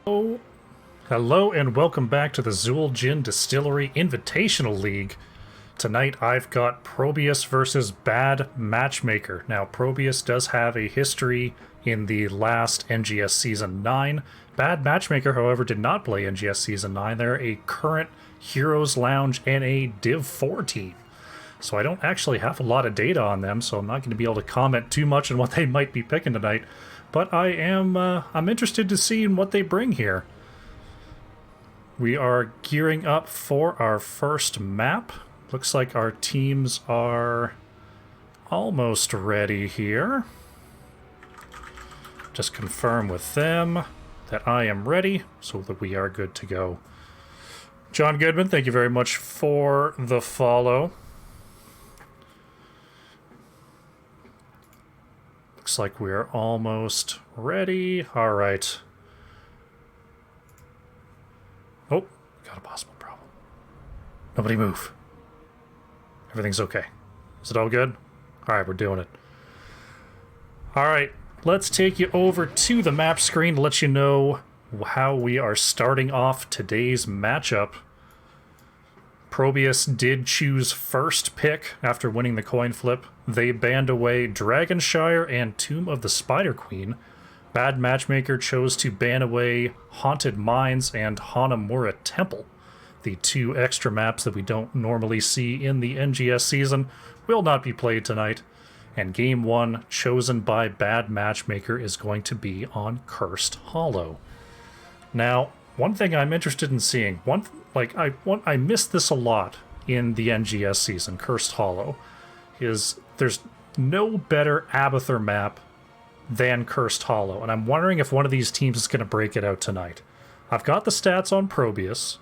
Oh, hello and welcome back to the Zool Gin Distillery Invitational League. Tonight I've got ProBUs versus Bad Matchmaker. Now ProBUs does have a history in the last NGS Season 9. Bad Matchmaker, however, did not play NGS Season 9. They're a current Heroes Lounge and a Div 4 team. So I don't actually have a lot of data on them, so I'm not going to be able to comment too much on what they might be picking tonight. But I'm interested to see what they bring here. We are gearing up for our first map. Looks like our teams are almost ready here. Just confirm with them that I am ready so that we are good to go. John Goodman, thank you very much for the follow. Looks like we're almost ready. All right. Oh, got a possible problem. Nobody move. Everything's okay. Is it all good? All right, we're doing it. All right, let's take you over to the map screen to let you know how we are starting off today's matchup. ProBUs did choose first pick after winning the coin flip. They banned away Dragonshire and Tomb of the Spider Queen. Bad Matchmaker chose to ban away Haunted Mines and Hanamura Temple. The two extra maps that we don't normally see in the NGS season will not be played tonight. And game one, chosen by Bad Matchmaker, is going to be on Cursed Hollow. Now, one thing I'm interested in seeing, I missed this a lot in the NGS season, Cursed Hollow, is there's no better Abathur map than Cursed Hollow, and I'm wondering if one of these teams is going to break it out tonight. I've got the stats on ProBUs.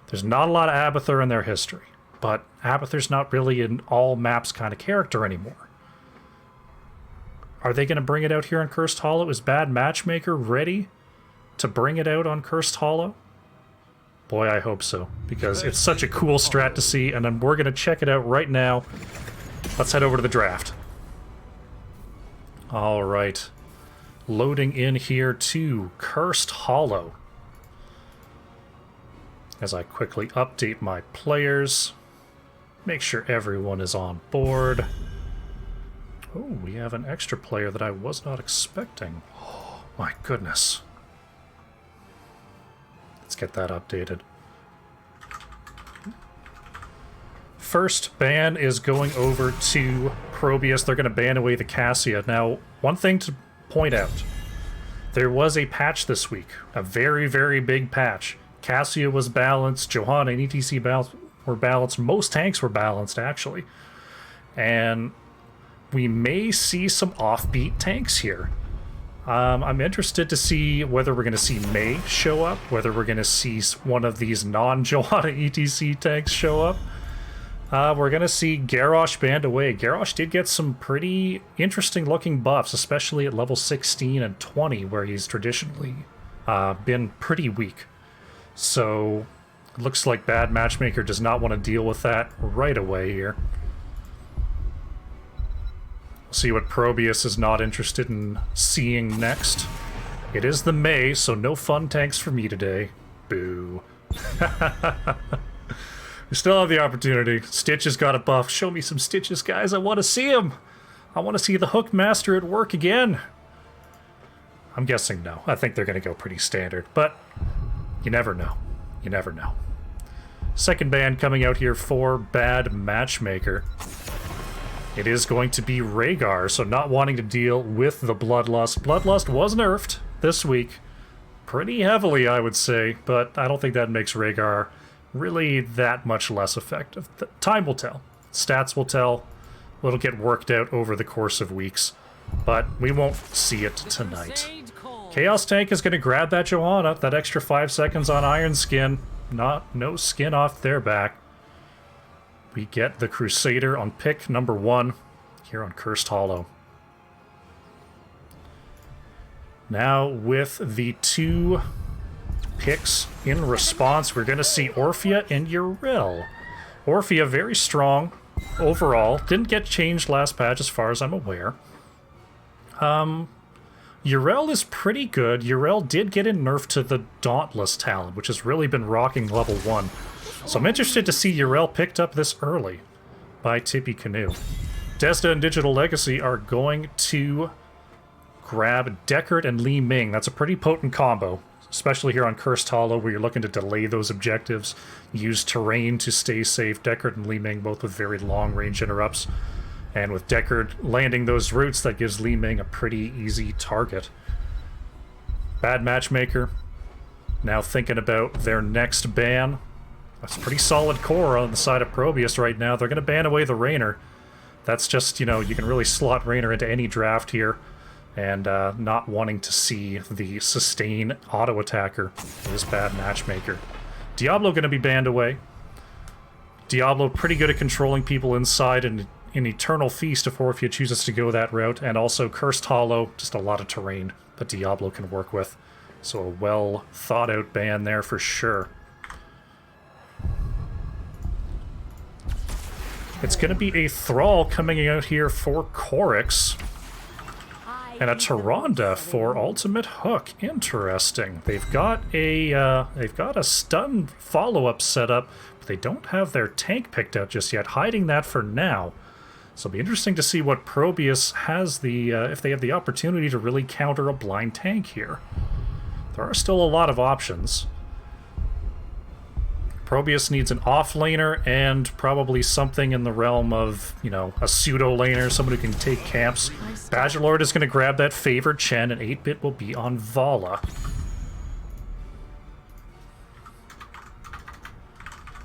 There's not a lot of Abathur in their history, but Abathur's not really an all maps kind of character anymore. Are they going to bring it out here on Cursed Hollow? Is Bad Matchmaker ready to bring it out on Cursed Hollow? Boy, I hope so, because it's such a cool strat to see, and then we're going to check it out right now. Let's head over to the draft. All right. Loading in here to Cursed Hollow. As I quickly update my players, make sure everyone is on board. Oh, we have an extra player that I was not expecting. Oh, my goodness. Let's get that updated. First ban is going over to ProBUs. They're going to ban away the Cassia. Now, one thing to point out. There was a patch this week. A very, very big patch. Cassia was balanced. Johanna and ETC were balanced. Most tanks were balanced, actually. And we may see some offbeat tanks here. I'm interested to see whether we're going to see May show up, whether we're going to see one of these non-Johanna ETC tanks show up. We're going to see Garrosh banned away. Garrosh did get some pretty interesting-looking buffs, especially at level 16 and 20, where he's traditionally been pretty weak. So, it looks like Bad Matchmaker does not want to deal with that right away here. See what ProBUs is not interested in seeing next. It is the May, so no fun tanks for me today. Boo. We still have the opportunity. Stitch has got a buff. Show me some Stitches, guys. I want to see him. I want to see the Hook Master at work again. I'm guessing no. I think they're going to go pretty standard, but you never know. You never know. Second ban coming out here for Bad Matchmaker. It is going to be Rhaegar, so not wanting to deal with the Bloodlust. Bloodlust was nerfed this week. Pretty heavily, I would say, but I don't think that makes Rhaegar really that much less effective. Time will tell. Stats will tell. It'll get worked out over the course of weeks, but we won't see it tonight. Chaos Tank is going to grab that Johanna, that extra 5 seconds on Iron Skin. No skin off their back. We get the Crusader on pick number 1 here on Cursed Hollow. Now with the 2 picks in response, we're going to see Orphea and Yrel. Orphea very strong overall. Didn't get changed last patch as far as I'm aware. Yrel is pretty good. Yrel did get a nerf to the Dauntless talent, which has really been rocking level 1. So I'm interested to see Yrel picked up this early by Tippy Canoe. Desda and Digital Legacy are going to grab Deckard and Li Ming. That's a pretty potent combo, especially here on Cursed Hollow, where you're looking to delay those objectives, use terrain to stay safe. Deckard and Li Ming both with very long-range interrupts. And with Deckard landing those roots, that gives Li Ming a pretty easy target. Bad Matchmaker now thinking about their next ban. That's a pretty solid core on the side of ProBUs right now. They're going to ban away the Raynor. That's just, you know, you can really slot Raynor into any draft here. And not wanting to see the sustain auto-attacker is Bad Matchmaker. Diablo going to be banned away. Diablo pretty good at controlling people inside and an Eternal Feast if Orphea chooses to go that route, and also Cursed Hollow, just a lot of terrain that Diablo can work with. So a well thought out ban there for sure. It's going to be a Thrall coming out here for Korix. And a Tyrande for Ultimate Hook. Interesting. They've got a stun follow-up set up, but they don't have their tank picked out just yet, hiding that for now. So it'll be interesting to see what ProBUs has if they have the opportunity to really counter a blind tank here. There are still a lot of options. ProBUs needs an off-laner and probably something in the realm of, you know, a pseudo-laner, someone who can take camps. Badgerlord is going to grab that favored Chen, and 8-bit will be on Vala.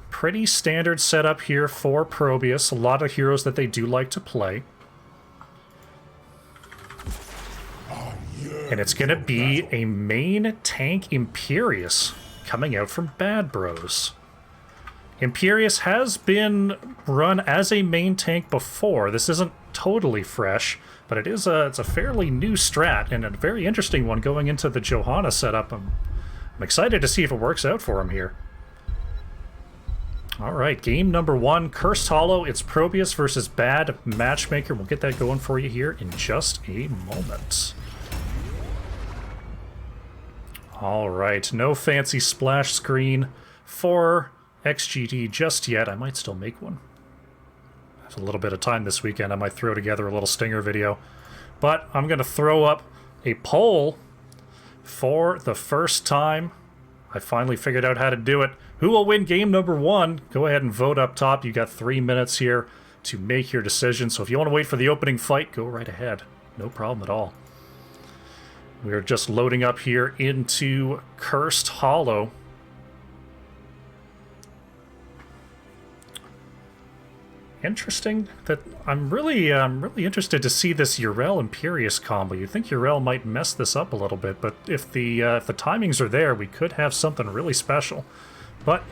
Pretty standard setup here for ProBUs. A lot of heroes that they do like to play. And it's going to be a main tank Imperius coming out from Bad Bros. Imperius has been run as a main tank before. This isn't totally fresh, but it's a fairly new strat and a very interesting one going into the Johanna setup. I'm excited to see if it works out for him here. All right, game number 1, Cursed Hollow. It's ProBUs versus Bad Matchmaker. We'll get that going for you here in just a moment. All right, no fancy splash screen for XGD just yet. I might still make one. I have a little bit of time this weekend. I might throw together a little stinger video. But I'm going to throw up a poll for the first time. I finally figured out how to do it. Who will win game number 1? Go ahead and vote up top. You got 3 minutes here to make your decision. So if you want to wait for the opening fight, go right ahead. No problem at all. We're just loading up here into Cursed Hollow. Interesting that I'm really interested to see this Yrel Imperius combo. You'd think Yrel might mess this up a little bit, but if the timings are there, we could have something really special. But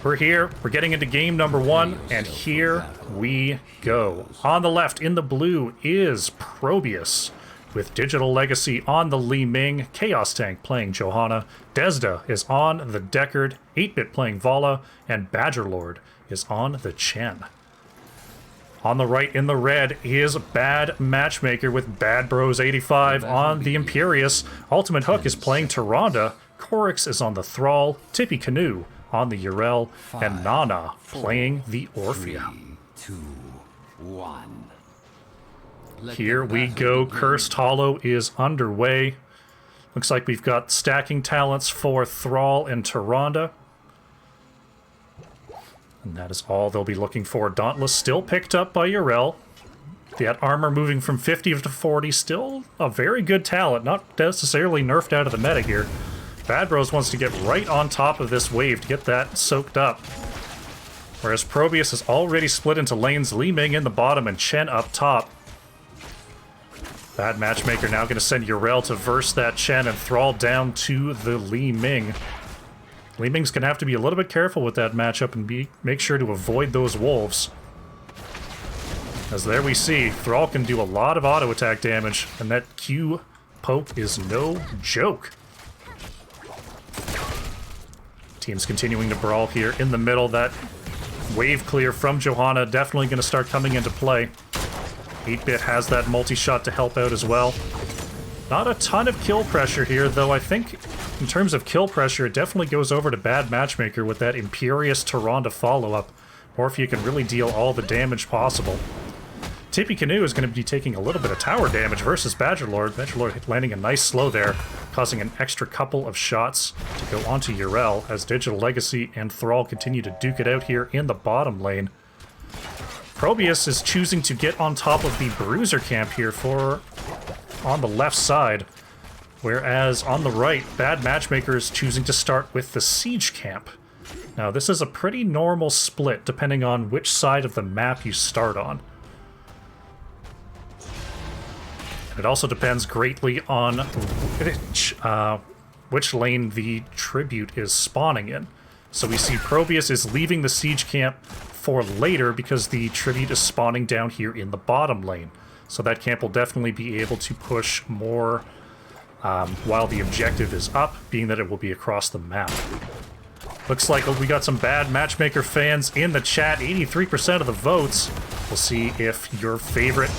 we're here. We're getting into game number 1, and here we go. On the left, in the blue, is ProBUs with Digital Legacy on the Li Ming, Chaos Tank playing Johanna, Desda is on the Deckard, 8-bit playing Vala, and Badgerlord is on the Chen. On the right, in the red, is Bad Matchmaker with Bad Bros 85 on the Imperius. Ultimate Hook is playing Tyrande. Korix is on the Thrall. Tippy Canoe on the Yrel. And Nana playing the Orphea. 3, 2, 1. Here we go. Cursed Hollow is underway. Looks like we've got stacking talents for Thrall and Tyrande. And that is all they'll be looking for. Dauntless still picked up by Yrel. That armor moving from 50 to 40. Still a very good talent. Not necessarily nerfed out of the meta here. Bad Bros wants to get right on top of this wave to get that soaked up. Whereas ProBUs is already split into lanes. Li Ming in the bottom and Chen up top. Bad Matchmaker now going to send Yrel to verse that Chen and Thrall down to the Li Ming. Li Ming's going to have to be a little bit careful with that matchup and make sure to avoid those wolves. As there we see, Thrall can do a lot of auto attack damage, and that Q poke is no joke. Team's continuing to brawl here in the middle. That wave clear from Johanna definitely going to start coming into play. 8-bit has that multi-shot to help out as well. Not a ton of kill pressure here, though I think in terms of kill pressure, it definitely goes over to Bad Matchmaker with that Imperious Tyrande follow-up, or if you can really deal all the damage possible. Tippy Canoe is going to be taking a little bit of tower damage versus Badgerlord. Badgerlord landing a nice slow there, causing an extra couple of shots to go onto Yrel as Digital Legacy and Thrall continue to duke it out here in the bottom lane. ProBUs is choosing to get on top of the Bruiser camp here on the left side, whereas on the right, Bad Matchmaker is choosing to start with the Siege camp. Now, this is a pretty normal split depending on which side of the map you start on. It also depends greatly on which lane the Tribute is spawning in. So we see ProBUs is leaving the Siege camp for later because the Tribute is spawning down here in the bottom lane. So that camp will definitely be able to push more while the objective is up, being that it will be across the map. Looks like we got some Bad Matchmaker fans in the chat, 83% of the votes. We'll see if your favorite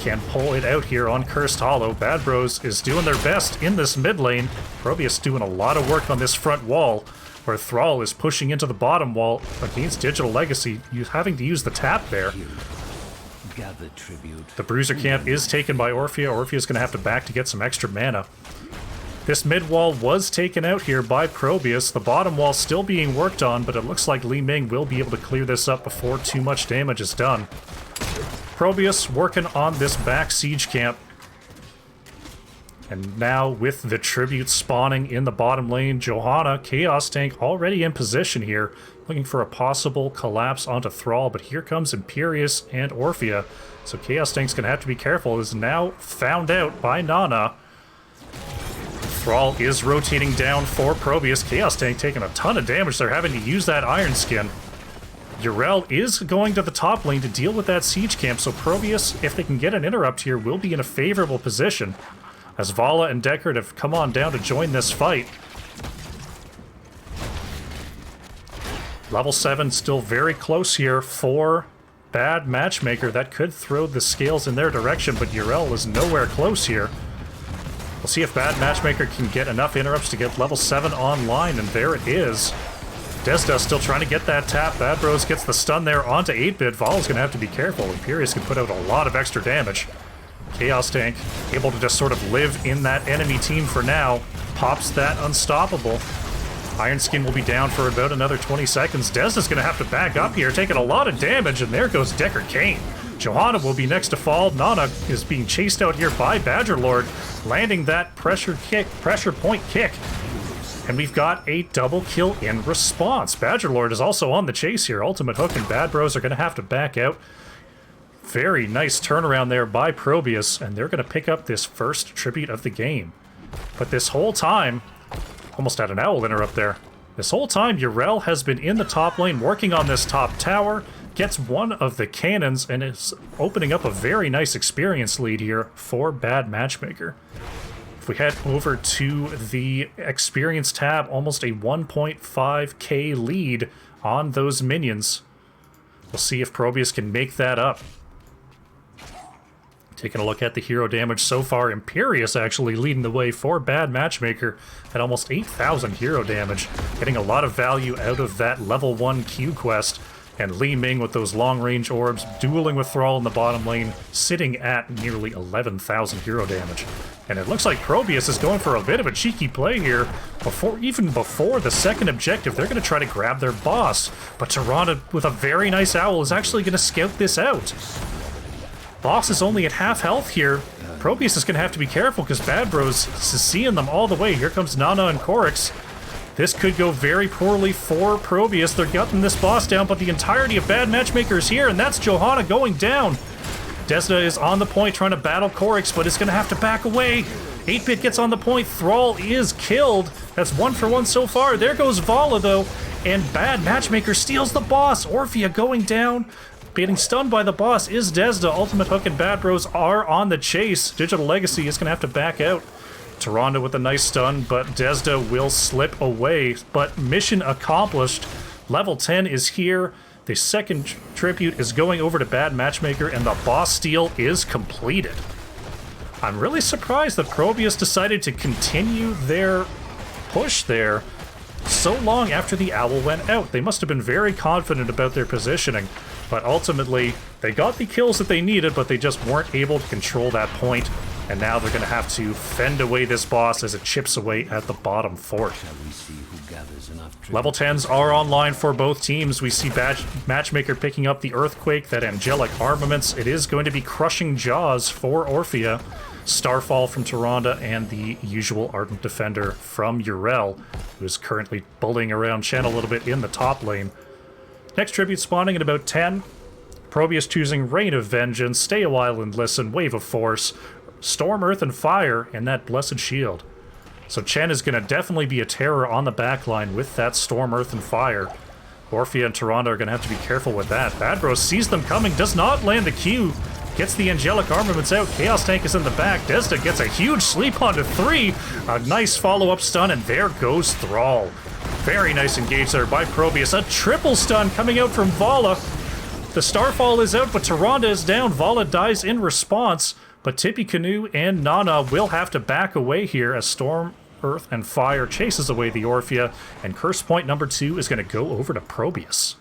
can pull it out here on Cursed Hollow. Bad Bros is doing their best in this mid lane. ProBUs doing a lot of work on this front wall, where Thrall is pushing into the bottom wall against Digital Legacy, having to use the tap there. Gather tribute. The Bruiser camp is taken by Orphea. Orphea's going to have to back to get some extra mana. This mid wall was taken out here by ProBUs. The bottom wall still being worked on, but it looks like Li Ming will be able to clear this up before too much damage is done. ProBUs working on this back siege camp. And now with the Tribute spawning in the bottom lane, Johanna, Chaos Tank, already in position here, looking for a possible collapse onto Thrall, but here comes Imperious and Orphea. So Chaos Tank's going to have to be careful. It is now found out by Nana. Thrall is rotating down for ProBUs. Chaos Tank taking a ton of damage. They're having to use that Iron Skin. Yrel is going to the top lane to deal with that siege camp, so ProBUs, if they can get an interrupt here, will be in a favorable position, as Vala and Deckard have come on down to join this fight. Level 7 still very close here for Bad Matchmaker. That could throw the scales in their direction, but Yrel is nowhere close here. We'll see if Bad Matchmaker can get enough interrupts to get level 7 online, and there it is. Desda still trying to get that tap. Bad Bros gets the stun there onto 8-bit. Vala's going to have to be careful. Imperious can put out a lot of extra damage. Chaos Tank able to just sort of live in that enemy team for now. Pops that unstoppable. Iron Skin will be down for about another 20 seconds. Desda's going to have to back up here, taking a lot of damage, and there goes Deckard Cain. Johanna will be next to fall. Nana is being chased out here by Badgerlord, landing that pressure point kick. And we've got a double kill in response. Badgerlord is also on the chase here. Ultimate Hook and Bad Bros are going to have to back out. Very nice turnaround there by ProBUs, and they're going to pick up this first Tribute of the game. But this whole time, almost had an owl interrupt there. This whole time, Yrel has been in the top lane working on this top tower, gets one of the cannons, and is opening up a very nice experience lead here for Bad Matchmaker. If we head over to the experience tab, almost a 1.5k lead on those minions. We'll see if ProBUs can make that up. Taking a look at the hero damage so far, Imperious actually leading the way for Bad Matchmaker at almost 8,000 hero damage, getting a lot of value out of that level 1 Q quest. And Li Ming with those long-range orbs, dueling with Thrall in the bottom lane, sitting at nearly 11,000 hero damage. And it looks like ProBUs is going for a bit of a cheeky play here. Even before the second objective, they're going to try to grab their boss. But Tyrande, with a very nice owl, is actually going to scout this out. Boss is only at half health here. ProBUs is going to have to be careful because Bad Bros is seeing them all the way. Here comes Nana and Korix. This could go very poorly for ProBUs. They're getting this boss down, but the entirety of Bad Matchmaker is here, and that's Johanna going down. Desda is on the point trying to battle Korix, but is going to have to back away. 8-bit gets on the point. Thrall is killed. That's 1 for 1 so far. There goes Vala, though, and Bad Matchmaker steals the boss. Orphea going down. Getting stunned by the boss is Desda. Ultimate Hook and Bad Bros are on the chase. Digital Legacy is going to have to back out. Tyrande with a nice stun, but Desda will slip away. But mission accomplished. Level 10 is here. The second Tribute is going over to Bad Matchmaker, and the boss steal is completed. I'm really surprised that ProBUs decided to continue their push there so long after the owl went out. They must have been very confident about their positioning, but ultimately they got the kills that they needed, but they just weren't able to control that point, and now they're going to have to fend away this boss as it chips away at the bottom fort. Level 10s are online for both teams. We see Matchmaker picking up the Earthquake, that angelic armaments. It is going to be Crushing Jaws for Orphea, Starfall from Tyrande, and the usual Ardent Defender from Yrel, who is currently bullying around Chen a little bit in the top lane. Next tribute spawning at about 10. ProBUs choosing Rain of Vengeance, Stay a While and Listen, Wave of Force, Storm, Earth, and Fire, and that Blessed Shield. So Chen is going to definitely be a terror on the backline with that Storm, Earth, and Fire. Orphea and Tyrande are going to have to be careful with that. Bad Bros sees them coming, does not land the Q, gets the angelic armaments out. Chaos Tank is in the back. Desda gets a huge sleep onto 3. A nice follow-up stun, and there goes Thrall. Very nice engage there by ProBUs. A triple stun coming out from Vala. The Starfall is out, but Tyrande is down. Vala dies in response, but Tippy Canoe and Nana will have to back away here as Storm, Earth, and Fire chases away the Orphea, and curse point number 2 is going to go over to ProBUs.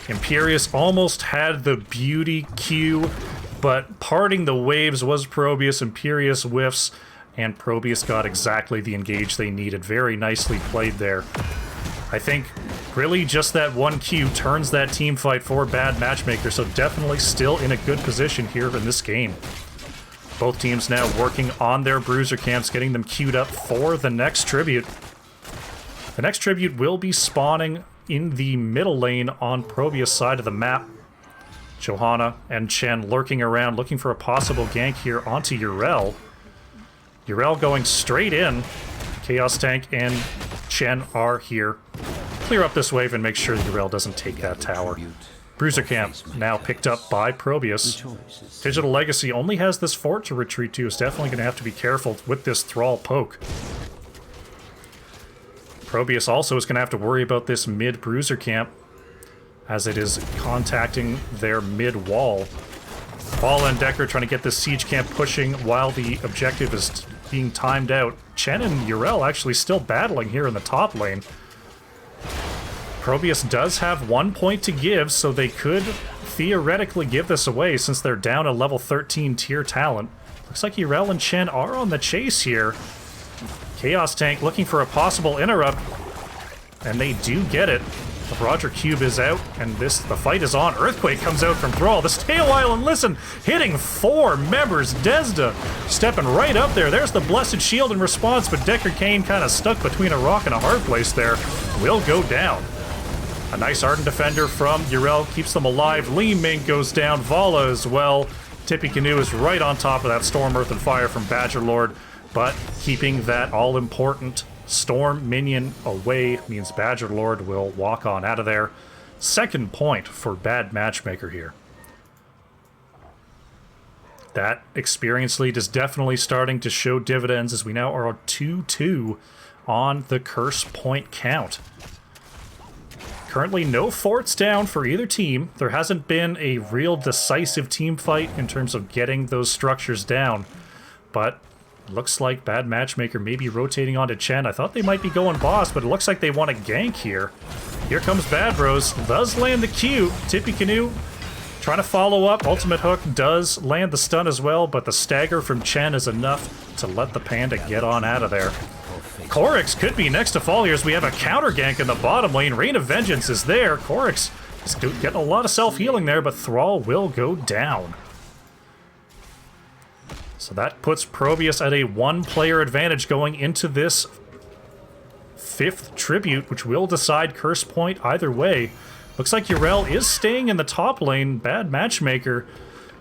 Imperius almost had the beauty Q, but parting the waves was ProBUs. Imperius whiffs, and ProBUs got exactly the engage they needed. Very nicely played there. I think really just that one Q turns that team fight for Bad Matchmaker, so definitely still in a good position here in this game. Both teams now working on their bruiser camps, getting them queued up for the next tribute. The next tribute will be spawning in the middle lane on ProBUs' side of the map. Johanna and Chen lurking around, looking for a possible gank here onto Yrel. Yrel going straight in. Chaos Tank and Chen are here. Clear up this wave and make sure Yrel doesn't take that tower. Bruiser camp now picked up by ProBUs. Digital Legacy only has this fort to retreat to. Is definitely going to have to be careful with this Thrall poke. ProBUs also is going to have to worry about this mid bruiser camp as it is contacting their mid wall. Vala and Decker trying to get this siege camp pushing while the objective is being timed out. Chen and Yrel actually still battling here in the top lane. ProBUs does have 1 point to give, so they could theoretically give this away since they're down a level 13 tier talent. Looks like Yrel and Chen are on the chase here. Chaos Tank looking for a possible interrupt, and they do get it. The Roger Cube is out, and the fight is on. Earthquake comes out from Thrall. The Stay a While and Listen, hitting 4 members. Desda stepping right up there. There's the Blessed Shield in response, but Decker Kane kind of stuck between a rock and a hard place there. Will go down. A nice Ardent Defender from Yrel keeps them alive. Lee Mink goes down. Vala as well. Tippy Canoe is right on top of that Storm, Earth, and Fire from Badgerlord, but keeping that all-important Storm minion away means Badgerlord will walk on out of there. Second point for Bad Matchmaker here. That experience lead is definitely starting to show dividends as we now are 2-2 on the curse point count. Currently no forts down for either team. There hasn't been a real decisive team fight in terms of getting those structures down, but looks like Bad Matchmaker may be rotating onto Chen. I thought they might be going boss, but it looks like they want a gank here. Here comes Bad Bros. Does land the Q. Tippy Canoe trying to follow up. Ultimate Hook does land the stun as well, but the stagger from Chen is enough to let the Panda get on out of there. Korix could be next to fall here as we have a counter gank in the bottom lane. Rain of Vengeance is there. Korix is getting a lot of self-healing there, but Thrall will go down. So that puts ProBUs at a 1-player advantage going into this 5th tribute, which will decide curse point either way. Looks like Yrel is staying in the top lane. Bad Matchmaker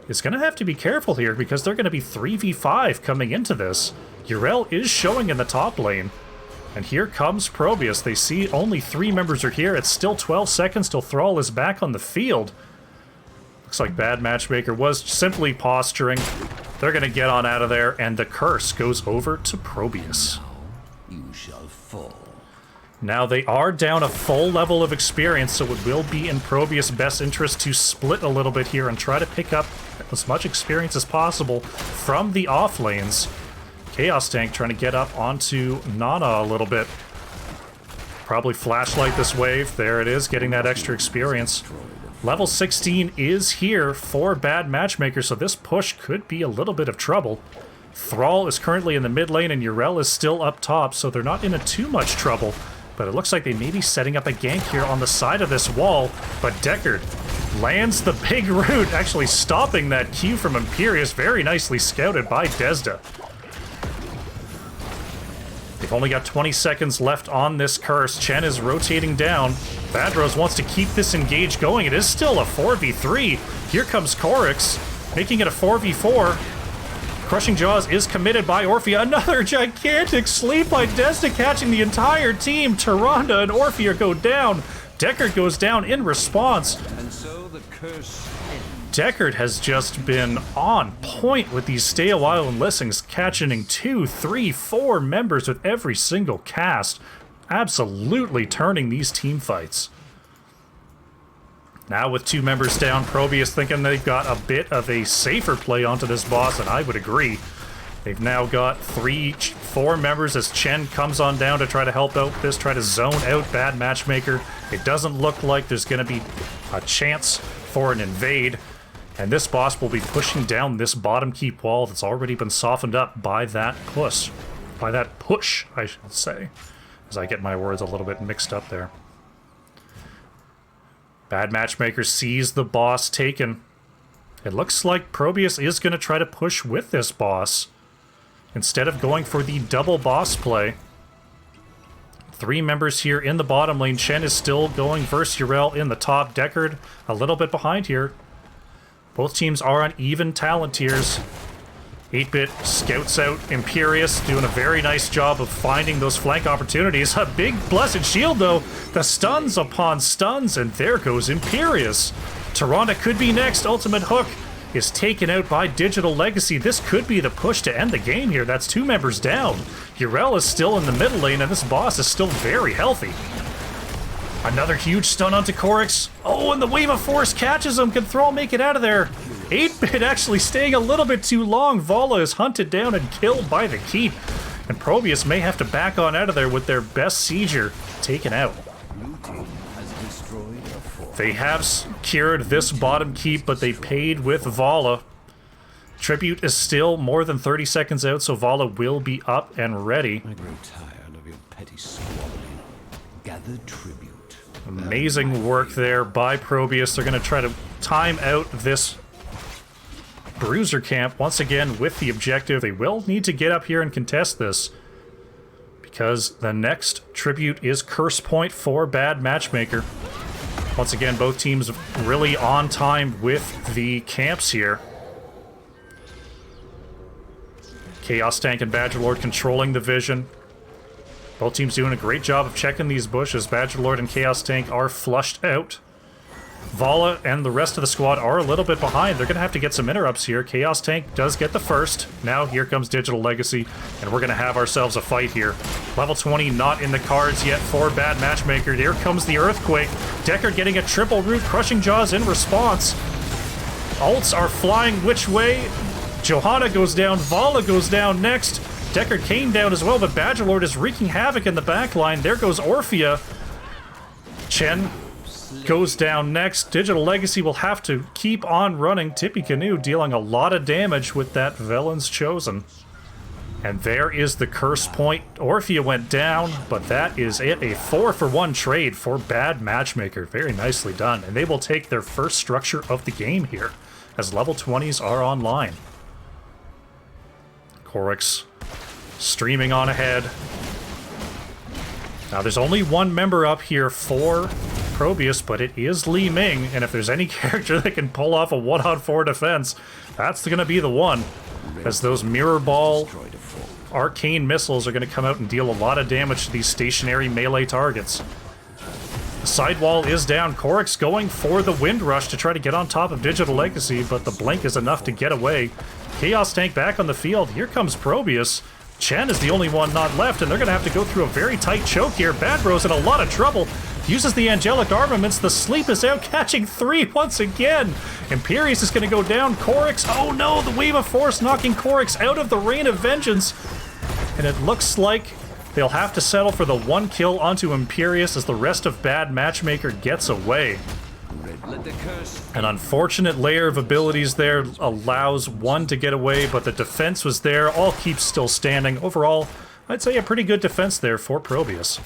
is going to have to be careful here because they're going to be 3v5 coming into this. Yrel is showing in the top lane. And here comes ProBUs. They see only 3 members are here. It's still 12 seconds till Thrall is back on the field. Looks like Bad Matchmaker was simply posturing. They're going to get on out of there, and the curse goes over to ProBUs. You shall fall. Now they are down a full level of experience, so it will be in ProBUs' best interest to split a little bit here and try to pick up as much experience as possible from the off lanes. Chaos Tank trying to get up onto Nana a little bit. Probably flashlight this wave. There it is, getting that extra experience. Level 16 is here for Bad Matchmaker, so this push could be a little bit of trouble. Thrall is currently in the mid lane and Yrel is still up top, so they're not in too much trouble. But it looks like they may be setting up a gank here on the side of this wall. But Deckard lands the big root, actually stopping that Q from Imperius. Very nicely scouted by Desda. They've only got 20 seconds left on this curse. Chen is rotating down. Vadros wants to keep this engage going. It is still a 4v3. Here comes Korix, making it a 4v4. Crushing Jaws is committed by Orphea. Another gigantic sleep by Desda, catching the entire team. Tyrande and Orphea go down. Deckard goes down in response. And so the curse ends. Deckard has just been on point with these Stay a While and Listings, catching 2, 3, 4 members with every single cast. Absolutely turning these team fights. Now with 2 members down, ProBUs thinking they've got a bit of a safer play onto this boss, and I would agree. They've now got 4 members as Chen comes on down to try to help out this, try to zone out Bad Matchmaker. It doesn't look like there's going to be a chance for an invade, and this boss will be pushing down this bottom keep wall that's already been softened up by that push. By that push, I should say, as I get my words a little bit mixed up there. Bad Matchmaker sees the boss taken. It looks like ProBUs is going to try to push with this boss instead of going for the double boss play. 3 members here in the bottom lane. Chen is still going versus Yrel in the top. Deckard a little bit behind here. Both teams are on even talent tiers. 8-Bit scouts out Imperius, doing a very nice job of finding those flank opportunities. A big blessed shield, though. The stuns upon stuns, and there goes Imperius. Tyrande could be next. Ultimate Hook is taken out by Digital Legacy. This could be the push to end the game here. That's 2 members down. Yrel is still in the middle lane, and this boss is still very healthy. Another huge stun onto Korix. Oh, and the Wave of Force catches him. Can Thrall make it out of there? 8-Bit actually staying a little bit too long. Vala is hunted down and killed by the keep. And ProBUs may have to back on out of there with their best sieger taken out. They have secured this bottom keep, but they paid with Vala. Tribute is still more than 30 seconds out, so Vala will be up and ready. I grow tired of your petty squabbling. Gather tribute. Amazing work there by ProBUs. They're going to try to time out this Bruiser camp once again with the objective. They will need to get up here and contest this, because the next tribute is Curse Point for Bad Matchmaker. Once again, both teams really on time with the camps here. Chaos Tank and Badgerlord controlling the vision. Both teams doing a great job of checking these bushes. Badgerlord and Chaos Tank are flushed out. Vala and the rest of the squad are a little bit behind. They're going to have to get some interrupts here. Chaos Tank does get the first. Now here comes Digital Legacy, and we're going to have ourselves a fight here. Level 20 not in the cards yet for Bad Matchmaker. Here comes the Earthquake. Deckard getting a triple root, Crushing Jaws in response. Ults are flying which way? Johanna goes down, Vala goes down next. Deckard came down as well, but Badgerlord is wreaking havoc in the backline. There goes Orphea. Chen goes down next. Digital Legacy will have to keep on running. Tippy Canoe dealing a lot of damage with that Velen's Chosen. And there is the curse point. Orphea went down, but that is it. A 4-for-1 trade for Bad Matchmaker. Very nicely done. And they will take their first structure of the game here, as level 20s are online. Korix streaming on ahead. Now there's only 1 member up here for ProBUs, but it is Li Ming, and if there's any character that can pull off a 1-on-4 defense, that's going to be the one, as those Mirror Ball arcane missiles are going to come out and deal a lot of damage to these stationary melee targets. The sidewall is down. Korix going for the Wind Rush to try to get on top of Digital Legacy, but the blink is enough to get away. Chaos Tank back on the field. Here comes ProBUs. Chen is the only one not left, and they're going to have to go through a very tight choke here. Bad Bros in a lot of trouble. Uses the angelic armaments. The sleep is out, catching 3 once again. Imperius is going to go down. Korix, oh no, the wave of force knocking Korix out of the rain of vengeance. And it looks like they'll have to settle for the 1 kill onto Imperius as the rest of Bad Matchmaker gets away. An unfortunate layer of abilities there allows one to get away, but the defense was there. All keeps still standing. Overall, I'd say a pretty good defense there for ProBUs.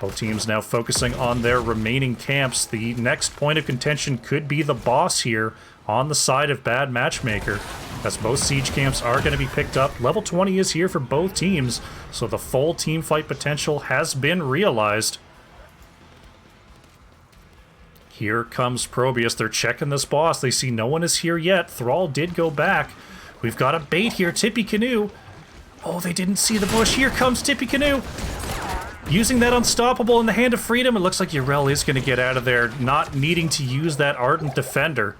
Both teams now focusing on their remaining camps. The next point of contention could be the boss here on the side of Bad Matchmaker, as both siege camps are going to be picked up. Level 20 is here for both teams, so the full team fight potential has been realized. Here comes ProBUs. They're checking this boss. They see no one is here yet. Thrall did go back. We've got a bait here. Tippy Canoe. Oh, they didn't see the bush. Here comes Tippy Canoe. Using that Unstoppable in the Hand of Freedom. It looks like Yrel is going to get out of there, not needing to use that Ardent Defender.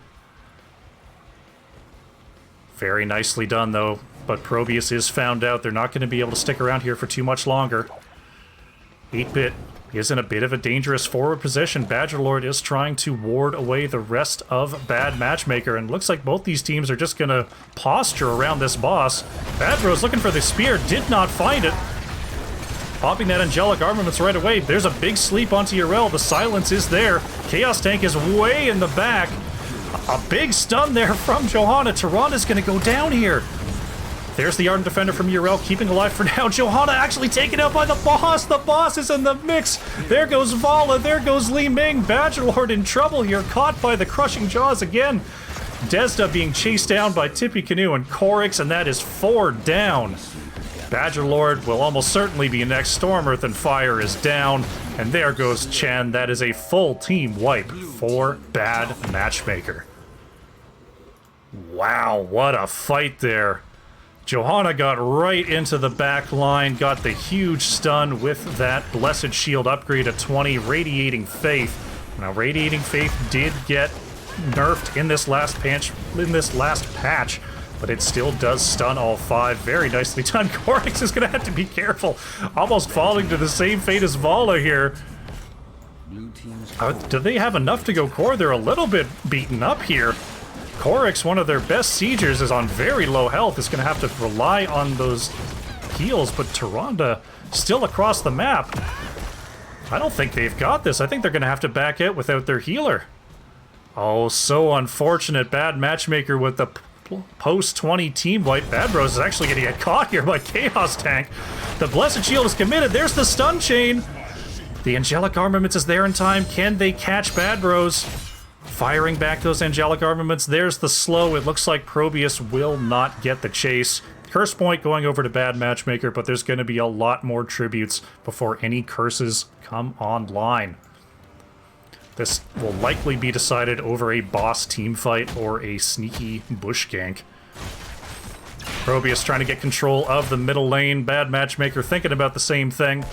Very nicely done, though. But ProBUs is found out. They're not going to be able to stick around here for too much longer. 8-Bit is in a bit of a dangerous forward position. Badgerlord is trying to ward away the rest of Bad Matchmaker, and looks like both these teams are just going to posture around this boss. Bad Bros looking for the spear, did not find it. Popping that angelic armaments right away. There's a big sleep onto Yrel. The silence is there. Chaos Tank is way in the back. A big stun there from Johanna. Tyrannus is going to go down here. There's the Ardent Defender from Yrel, keeping alive for now. Johanna actually taken out by the boss. The boss is in the mix. There goes Vala. There goes Li Ming. Badgerlord in trouble here, caught by the crushing jaws again. Desda being chased down by Tippy Canoe and Korix, and that is 4 down. Badgerlord will almost certainly be next. Storm, Earth, and Fire is down. And there goes Chen. That is a full team wipe for Bad Matchmaker. Wow, what a fight there. Johanna got right into the back line, got the huge stun with that Blessed Shield upgrade at 20, Radiating Faith. Now, Radiating Faith did get nerfed in this last patch, but it still does stun all 5. Very nicely done. Korix is going to have to be careful, almost falling to the same fate as Vala here. Do they have enough to go core? They're a little bit beaten up here. Korix, one of their best siegers, is on very low health. Is going to have to rely on those heals, but Tyrande still across the map. I don't think they've got this. I think they're going to have to back out without their healer. Oh, so unfortunate. Bad Matchmaker with the post-20 team wipe. Bad Bros is actually going to get caught here by Chaos Tank. The Blessed Shield is committed. There's the stun chain. The Angelic Armaments is there in time. Can they catch Bad Bros? Firing back those Angelic Armaments. There's the slow. It looks like ProBUs will not get the chase. Curse point going over to Bad Matchmaker, but there's going to be a lot more tributes before any curses come online. This will likely be decided over a boss team fight or a sneaky bush gank. ProBUs trying to get control of the middle lane. Bad Matchmaker thinking about the same thing.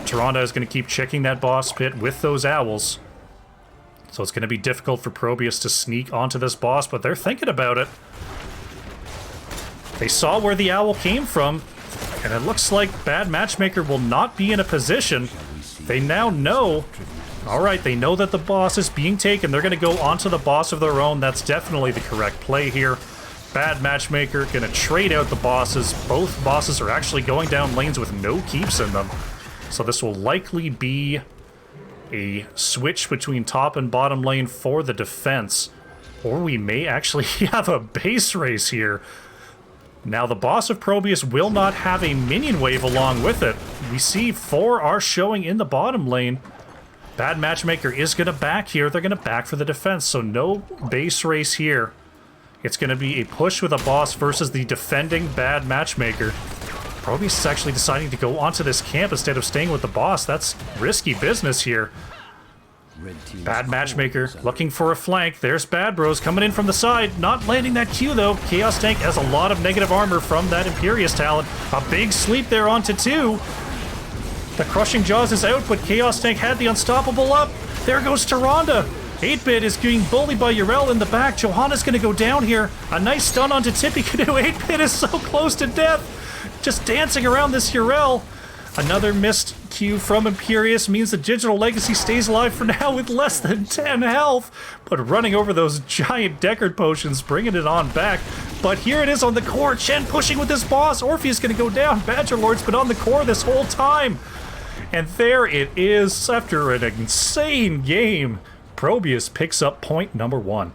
Tyrande is going to keep checking that boss pit with those owls. So it's going to be difficult for ProBUs to sneak onto this boss, but they're thinking about it. They saw where the owl came from, and it looks like Bad Matchmaker will not be in a position. They now know. Alright, they know that the boss is being taken. They're going to go onto the boss of their own. That's definitely the correct play here. Bad Matchmaker going to trade out the bosses. Both bosses are actually going down lanes with no keeps in them. So this will likely be a switch between top and bottom lane for the defense. Or we may actually have a base race here. Now, the boss of ProBUs will not have a minion wave along with it. We see 4 are showing in the bottom lane. Bad Matchmaker is going to back here. They're going to back for the defense, so no base race here. It's going to be a push with a boss versus the defending Bad Matchmaker. ProBUs is actually deciding to go onto this camp instead of staying with the boss. That's risky business here. Bad Matchmaker looking for a flank. There's Bad Bros coming in from the side. Not landing that Q, though. Chaos Tank has a lot of negative armor from that Imperius talent. A big sleep there onto 2. The Crushing Jaws is out, but Chaos Tank had the Unstoppable up. There goes Tyrande. 8-Bit is being bullied by Yrel in the back. Johanna's going to go down here. A nice stun onto Tippy Canoe. 8-Bit is so close to death. just dancing around this Urel. Another missed Q from Imperius means the Digital Legacy stays alive for now with less than 10 health. But running over those giant Deckard potions, bringing it on back. But here it is on the core. Chen pushing with his boss. Orpheus gonna go down. Badger Lord's been on the core this whole time. And there it is after an insane game. ProBUs picks up point number 1.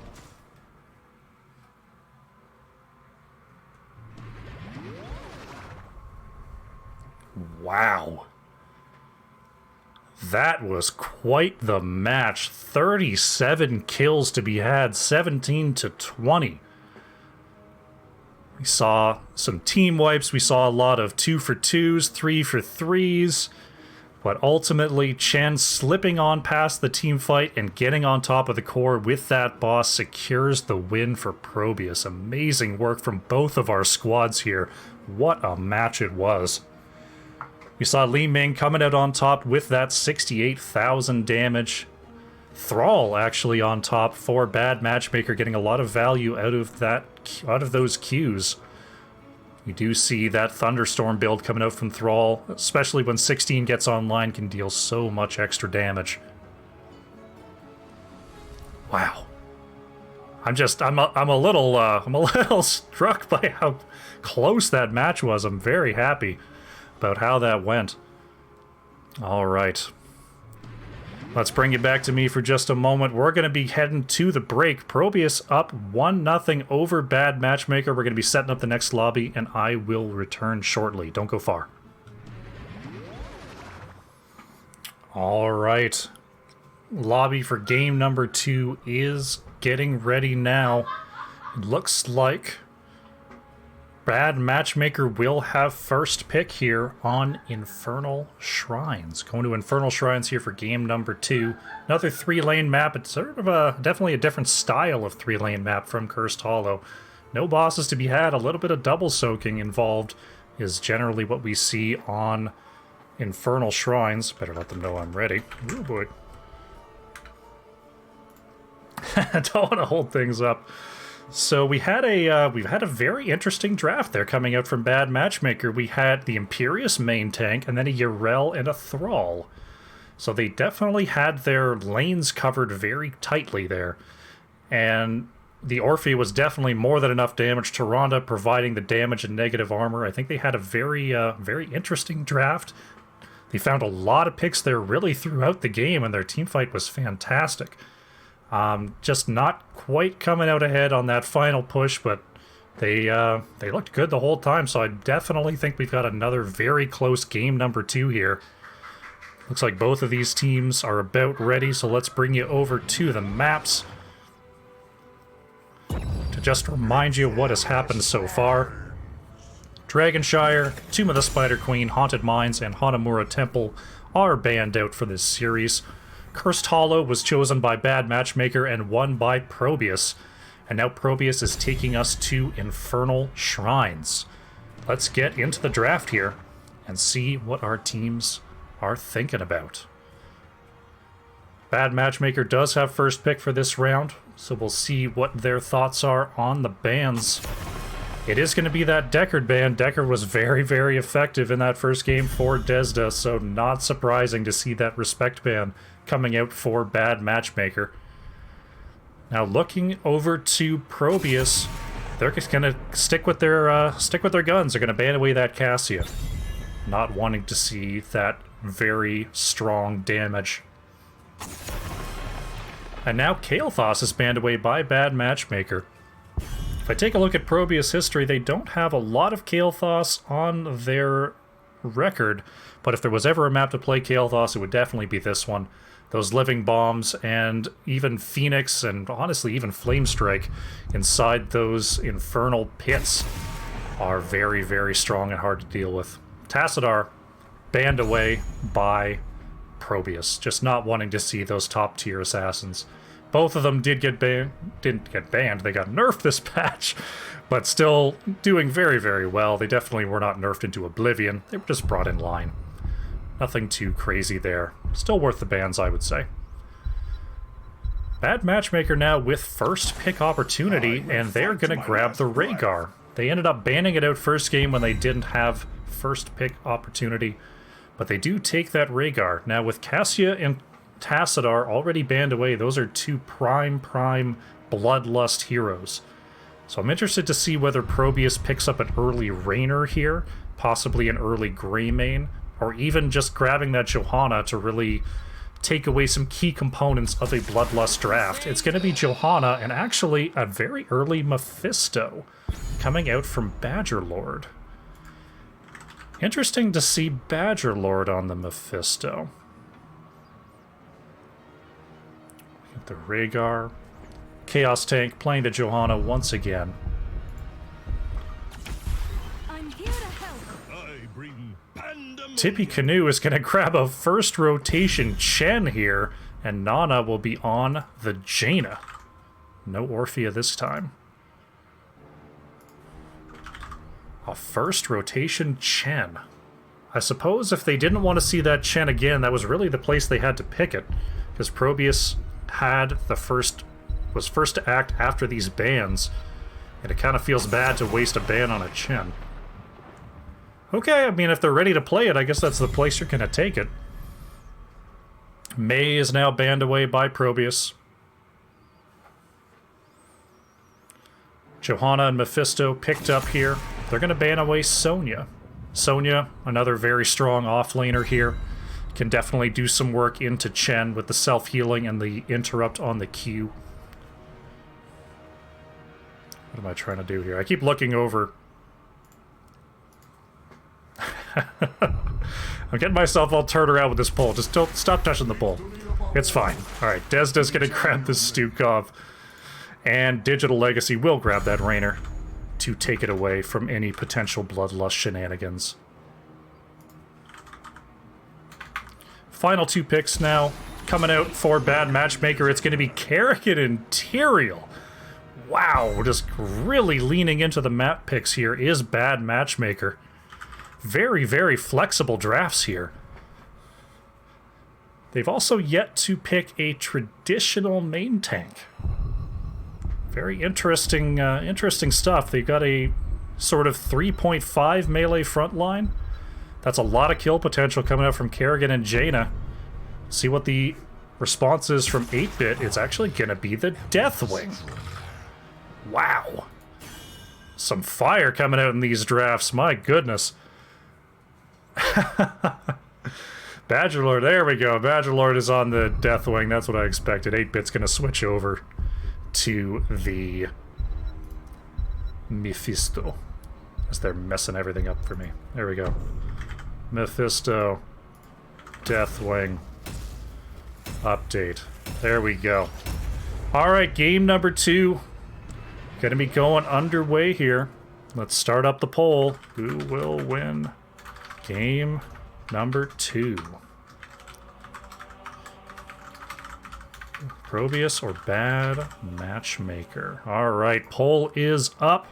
Wow. That was quite the match. 37 kills to be had, 17 to 20. We saw some team wipes. We saw a lot of 2 for 2s, 3 for 3s. But ultimately, Chen slipping on past the team fight and getting on top of the core with that boss secures the win for ProBUs. Amazing work from both of our squads here. What a match it was. We saw Li Ming coming out on top with that 68,000 damage. Thrall actually on top for Bad Matchmaker, getting a lot of value out of those Qs. We do see that Thunderstorm build coming out from Thrall, especially when 16 gets online, can deal so much extra damage. Wow. I'm a little struck by how close that match was. I'm very happy about how that went. All right. Let's bring it back to me for just a moment. We're going to be heading to the break. ProBUs up 1-0 over Bad Matchmaker. We're going to be setting up the next lobby, and I will return shortly. Don't go far. All right. Lobby for game number 2 is getting ready now. It looks like Bad Matchmaker will have first pick here on Infernal Shrines. Going to Infernal Shrines here for game number 2. Another 3-lane map. It's sort of definitely a different style of 3-lane map from Cursed Hollow. No bosses to be had. A little bit of double soaking involved is generally what we see on Infernal Shrines. Better let them know I'm ready. Oh boy. Don't want to hold things up. So we've had a very interesting draft there coming out from Bad Matchmaker. We had the Imperius main tank, and then a Urel and a Thrall. So they definitely had their lanes covered very tightly there. And the Orphe was definitely more than enough damage to Ronda, providing the damage and negative armor. I think they had a very interesting draft. They found a lot of picks there really throughout the game, and their team fight was fantastic. Just not quite coming out ahead on that final push, but they looked good the whole time, so I definitely think we've got another very close game number 2 here. Looks like both of these teams are about ready, so let's bring you over to the maps to just remind you of what has happened so far. Dragonshire, Tomb of the Spider Queen, Haunted Mines, and Hanamura Temple are banned out for this series. Cursed Hollow was chosen by Bad Matchmaker and won by ProBUs. And now ProBUs is taking us to Infernal Shrines. Let's get into the draft here and see what our teams are thinking about. Bad Matchmaker does have first pick for this round, so we'll see what their thoughts are on the bans. It is going to be that Deckard ban. Deckard was very, very effective in that first game for Desda, so not surprising to see that respect ban coming out for Bad Matchmaker. Now looking over to ProBUs, they're just going to stick with their guns. They're going to ban away that Cassia, not wanting to see that very strong damage. And now Kael'thas is banned away by Bad Matchmaker. If I take a look at ProBUs history, they don't have a lot of Kael'thas on their record, but if there was ever a map to play Kael'thas, it would definitely be this one. Those living bombs and even Phoenix and honestly even Flamestrike inside those infernal pits are very, very strong and hard to deal with. Tassadar banned away by ProBUs, just not wanting to see those top tier assassins. Both of them didn't get banned, they got nerfed this patch, but still doing very, very well. They definitely were not nerfed into oblivion, they were just brought in line. Nothing too crazy there. Still worth the bans, I would say. Bad Matchmaker now with first pick opportunity, and they're going to grab the Rhaegar. They ended up banning it out first game when they didn't have first pick opportunity, but they do take that Rhaegar. Now with Cassia and Tassadar already banned away, those are two prime Bloodlust heroes. So I'm interested to see whether ProBUs picks up an early Raynor here, possibly an early Greymane, or even just grabbing that Johanna to really take away some key components of a Bloodlust draft. It's going to be Johanna and actually a very early Mephisto coming out from Badgerlord. Interesting to see Badgerlord on the Mephisto. We got the Rhaegar. Chaos Tank playing to Johanna once again. I'm here to help. Tippy Canoe is going to grab a first rotation Chen here, and Nana will be on the Jaina. No Orphea this time. A first rotation Chen. I suppose if they didn't want to see that Chen again, that was really the place they had to pick it, because ProBUs was first to act after these bans, and it kind of feels bad to waste a ban on a Chen. Okay, I mean, if they're ready to play it, I guess that's the place you're going to take it. Mei is now banned away by ProBUs. Johanna and Mephisto picked up here. They're going to ban away Sonya. Sonya, another very strong offlaner here, can definitely do some work into Chen with the self-healing and the interrupt on the Q. What am I trying to do here? I keep looking over. I'm getting myself all turned around with this pole. Just don't stop touching the pole. It's fine. Alright, Desda's gonna grab this Stukov. And Digital Legacy will grab that Raynor to take it away from any potential Bloodlust shenanigans. Final two picks now. Coming out for Bad Matchmaker, it's going to be Kerrigan and Tyrael. Wow, just really leaning into the map picks here is Bad Matchmaker. Very flexible drafts here. They've also yet to pick a traditional main tank. Very interesting stuff. They've got a sort of 3.5 melee front line. That's a lot of kill potential coming out from Kerrigan and Jaina. See what the response is from 8-Bit. It's actually going to be the Deathwing. Wow. Some fire coming out in these drafts. My goodness. Badgerlord, there we go. Badgerlord is on the Deathwing. That's what I expected. 8-Bit's going to switch over to the Mephisto. As they're messing everything up for me. There we go. Mephisto. Deathwing. Update. There we go. Alright, game number 2. Gonna be going underway here. Let's start up the poll. Who will win game number 2? ProBUs or Bad Matchmaker? Alright, poll is up.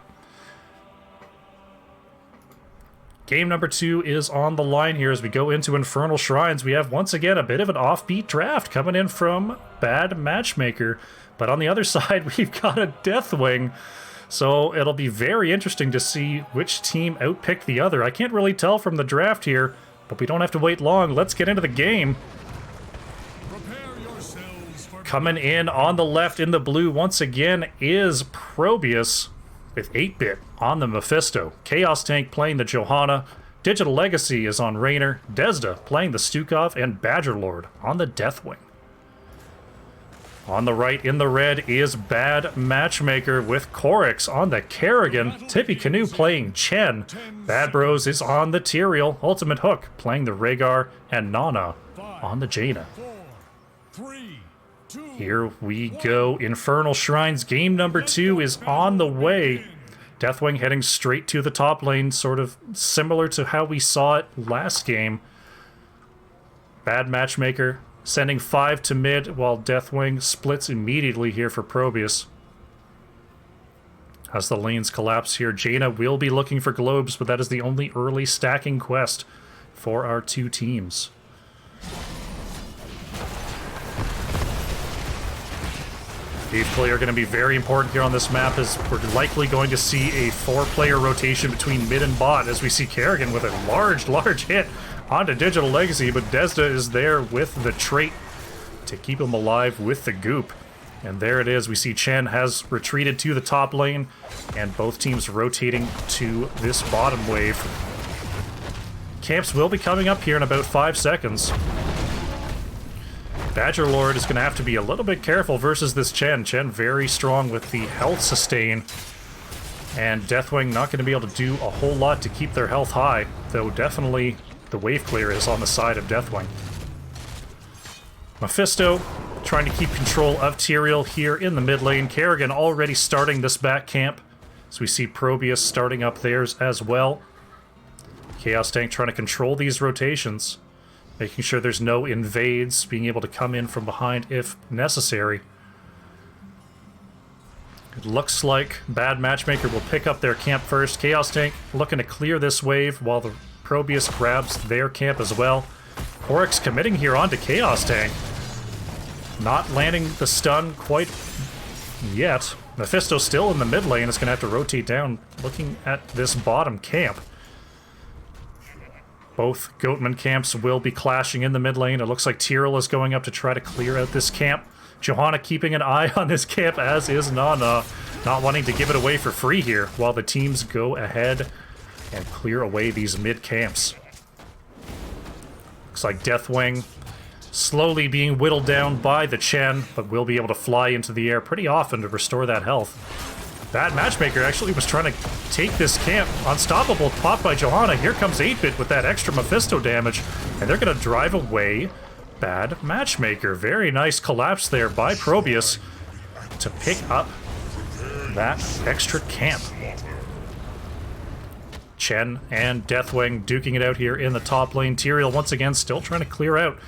Game number 2 is on the line here as we go into Infernal Shrines. We have, once again, a bit of an offbeat draft coming in from Bad Matchmaker. But on the other side, we've got a Deathwing. So it'll be very interesting to see which team outpicked the other. I can't really tell from the draft here, but we don't have to wait long. Let's get into the game. Coming in on the left in the blue, once again, is ProBUs. With 8-Bit on the Mephisto. Chaos Tank playing the Johanna. Digital Legacy is on Raynor. Desda playing the Stukov. And Badgerlord on the Deathwing. On the right in the red is Bad Matchmaker with Korix on the Kerrigan. Tippy Canoe playing Chen. Bad Bros is on the Tyrael. Ultimate Hook playing the Rhaegar. And Nana on the Jaina. Here we go. Infernal Shrines game number 2 is on the way. Deathwing heading straight to the top lane, sort of similar to how we saw it last game. Bad Matchmaker sending 5 to mid, while Deathwing splits immediately here for ProBUs. As the lanes collapse here, Jaina will be looking for globes, but that is the only early stacking quest for our two teams. Wave Player are going to be very important here on this map, as we're likely going to see a 4-player rotation between mid and bot, as we see Kerrigan with a large hit onto Digital Legacy, but Desda is there with the trait to keep him alive with the goop. And there it is. We see Chen has retreated to the top lane, and both teams rotating to this bottom wave. Camps will be coming up here in about 5 seconds. Badger Lord is going to have to be a little bit careful versus this Chen. Chen very strong with the health sustain, and Deathwing not going to be able to do a whole lot to keep their health high, though definitely the wave clear is on the side of Deathwing. Mephisto trying to keep control of Tyrael here in the mid lane. Kerrigan already starting this back camp, so we see ProBUs starting up theirs as well. Chaos Tank trying to control these rotations, making sure there's no invades, being able to come in from behind if necessary. It looks like Bad Matchmaker will pick up their camp first. Chaos Tank looking to clear this wave while the ProBUs grabs their camp as well. Oryx committing here onto Chaos Tank. Not landing the stun quite yet. Mephisto still in the mid lane is going to have to rotate down, looking at this bottom camp. Both Goatman camps will be clashing in the mid lane. It looks like Tyrael is going up to try to clear out this camp. Johanna keeping an eye on this camp, as is Nana, not wanting to give it away for free here, while the teams go ahead and clear away these mid camps. Looks like Deathwing slowly being whittled down by the Chen, but will be able to fly into the air pretty often to restore that health. Bad Matchmaker actually was trying to take this camp. Unstoppable pop by Johanna. Here comes 8-Bit with that extra Mephisto damage, and they're going to drive away Bad Matchmaker. Very nice collapse there by ProBUs to pick up that extra camp. Chen and Deathwing duking it out here in the top lane. Tyrael once again still trying to clear out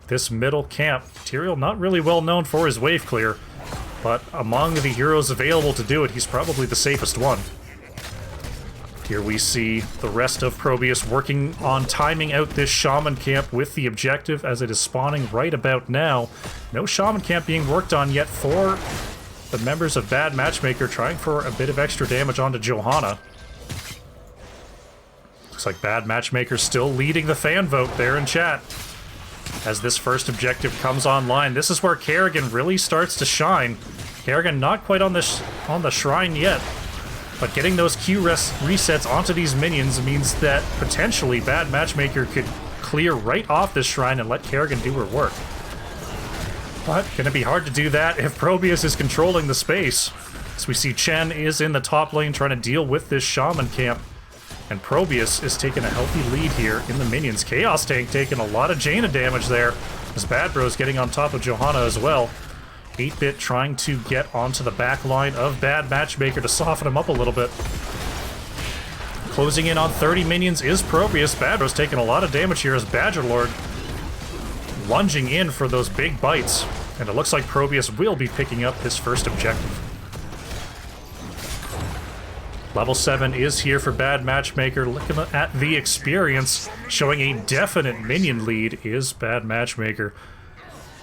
this middle camp. Tyrael not really well known for his wave clear, but among the heroes available to do it, he's probably the safest one. Here we see the rest of ProBUs working on timing out this Shaman camp with the objective, as it is spawning right about now. No Shaman camp being worked on yet for the members of Bad Matchmaker, trying for a bit of extra damage onto Johanna. Looks like Bad Matchmaker still leading the fan vote there in chat. As this first objective comes online, this is where Kerrigan really starts to shine. Kerrigan not quite on the shrine yet, but getting those Q resets onto these minions means that potentially Bad Matchmaker could clear right off this shrine and let Kerrigan do her work. But gonna be hard to do that if ProBUs is controlling the space. So we see Chen is in the top lane trying to deal with this Shaman camp, and ProBUs is taking a healthy lead here in the minions. Chaos Tank taking a lot of Jaina damage there, as Bad Bro's getting on top of Johanna as well. 8-Bit trying to get onto the back line of Bad Matchmaker to soften him up a little bit. Closing in on 30 minions is ProBUs. Bad Bro's taking a lot of damage here as Badger Lord lunging in for those big bites. And it looks like ProBUs will be picking up his first objective. Level 7 is here for Bad Matchmaker. Looking at the experience, showing a definite minion lead is Bad Matchmaker.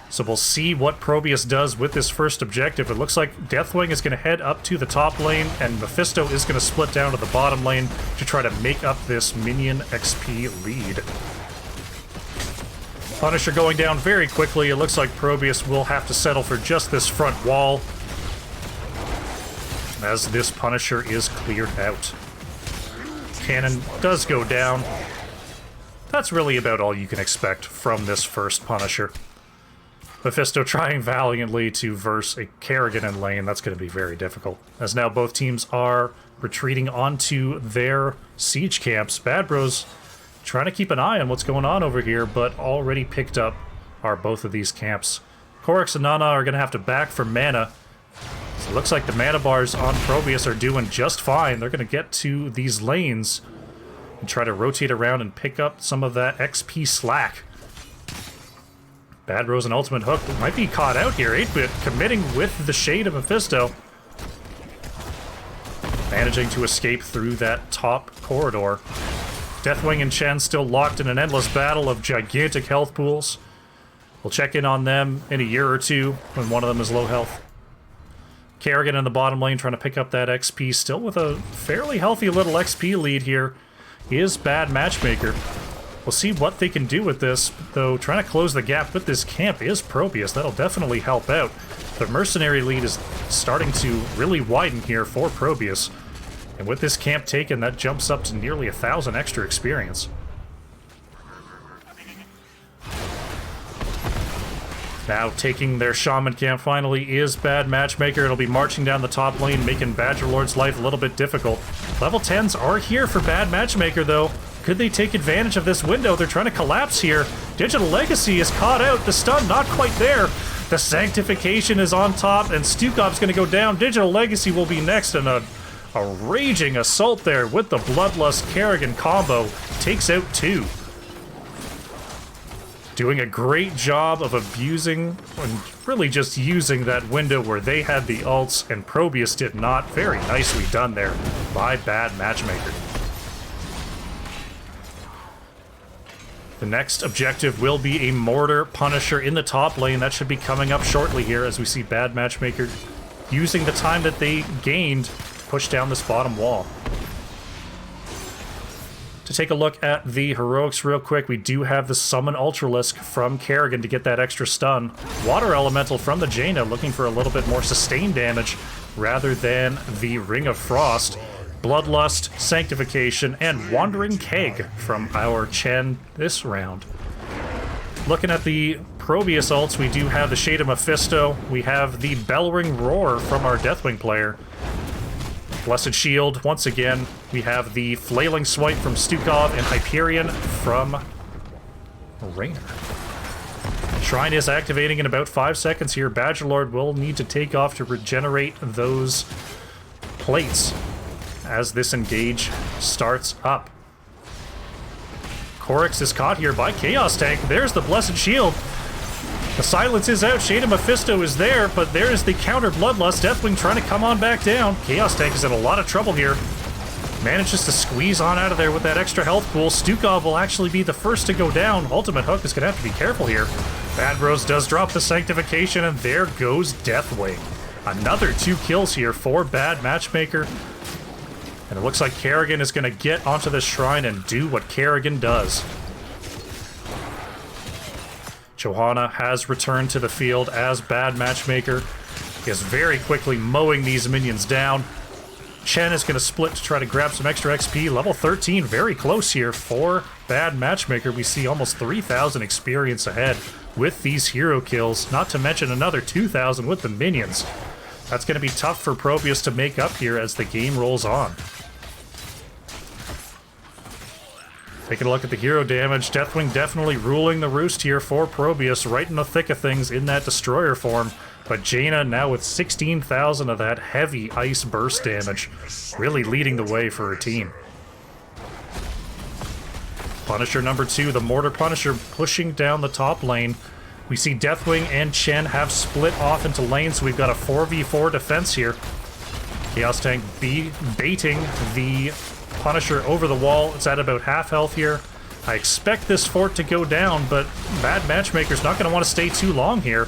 So we'll see what ProBUs does with this first objective. It looks like Deathwing is going to head up to the top lane, and Mephisto is going to split down to the bottom lane to try to make up this minion XP lead. Punisher going down very quickly. It looks like ProBUs will have to settle for just this front wall, as this Punisher is cleared out. Cannon does go down. That's really about all you can expect from this first Punisher. Mephisto trying valiantly to verse a Kerrigan in lane. That's going to be very difficult, as now both teams are retreating onto their siege camps. Bad Bros trying to keep an eye on what's going on over here, but already picked up are both of these camps. Korix and Nana are going to have to back for mana. So it looks like the mana bars on ProBUs are doing just fine. They're going to get to these lanes and try to rotate around and pick up some of that XP slack. Bad Rose and Ultimate Hook might be caught out here. 8-Bit committing with the Shade of Mephisto. Managing to escape through that top corridor. Deathwing and Chen still locked in an endless battle of gigantic health pools. We'll check in on them in a year or two when one of them is low health. Kerrigan in the bottom lane trying to pick up that XP, still with a fairly healthy little XP lead here, is Bad Matchmaker. We'll see what they can do with this, though trying to close the gap with this camp is ProBUs. That'll definitely help out. The Mercenary lead is starting to really widen here for ProBUs. And with this camp taken, that jumps up to nearly 1,000 extra experience. Now taking their Shaman camp finally is Bad Matchmaker. It'll be marching down the top lane, making Badgerlord's life a little bit difficult. Level 10s are here for Bad Matchmaker, though. Could they take advantage of this window? They're trying to collapse here. Digital Legacy is caught out. The stun not quite there. The Sanctification is on top, and Stukov's going to go down. Digital Legacy will be next, and a raging assault there with the Bloodlust Kerrigan combo. Takes out 2. Doing a great job of abusing and really just using that window where they had the ults and ProBUs did not. Very nicely done there by Bad Matchmaker. The next objective will be a Mortar Punisher in the top lane. That should be coming up shortly here as we see Bad Matchmaker using the time that they gained to push down this bottom wall. To take a look at the heroics real quick, we do have the Summon Ultralisk from Kerrigan to get that extra stun. Water Elemental from the Jaina looking for a little bit more sustained damage rather than the Ring of Frost. Bloodlust, Sanctification, and Wandering Keg from our Chen this round. Looking at the ProBUs ults, we do have the Shade of Mephisto. We have the Bellring Roar from our Deathwing player. Blessed Shield, once again, we have the Flailing Swipe from Stukov and Hyperion from Raynor. Shrine is activating in about 5 seconds here. Badgerlord will need to take off to regenerate those plates as this engage starts up. Korix is caught here by Chaos Tank. There's the Blessed Shield. The silence is out. Shade of Mephisto is there, but there is the counter Bloodlust. Deathwing trying to come on back down. Chaos Tank is in a lot of trouble here. Manages to squeeze on out of there with that extra health pool. Stukov will actually be the first to go down. Ultimate Hook is going to have to be careful here. Bad Bros does drop the Sanctification, and there goes Deathwing. Another 2 kills here for Bad Matchmaker. And it looks like Kerrigan is going to get onto the shrine and do what Kerrigan does. Johanna has returned to the field as Bad Matchmaker is very quickly mowing these minions down. Chen is going to split to try to grab some extra XP. Level 13, very close here for Bad Matchmaker. We see almost 3,000 experience ahead with these hero kills, not to mention another 2,000 with the minions. That's going to be tough for ProBUs to make up here as the game rolls on. Taking a look at the hero damage, Deathwing definitely ruling the roost here for ProBUs, right in the thick of things in that Destroyer form. But Jaina now with 16,000 of that heavy ice burst damage, really leading the way for her team. Punisher number 2, the Mortar Punisher, pushing down the top lane. We see Deathwing and Chen have split off into lanes, so we've got a 4v4 defense here. Chaos Tank baiting the Punisher over the wall. It's at about half health here. I expect this fort to go down, but Bad Matchmaker's not going to want to stay too long here,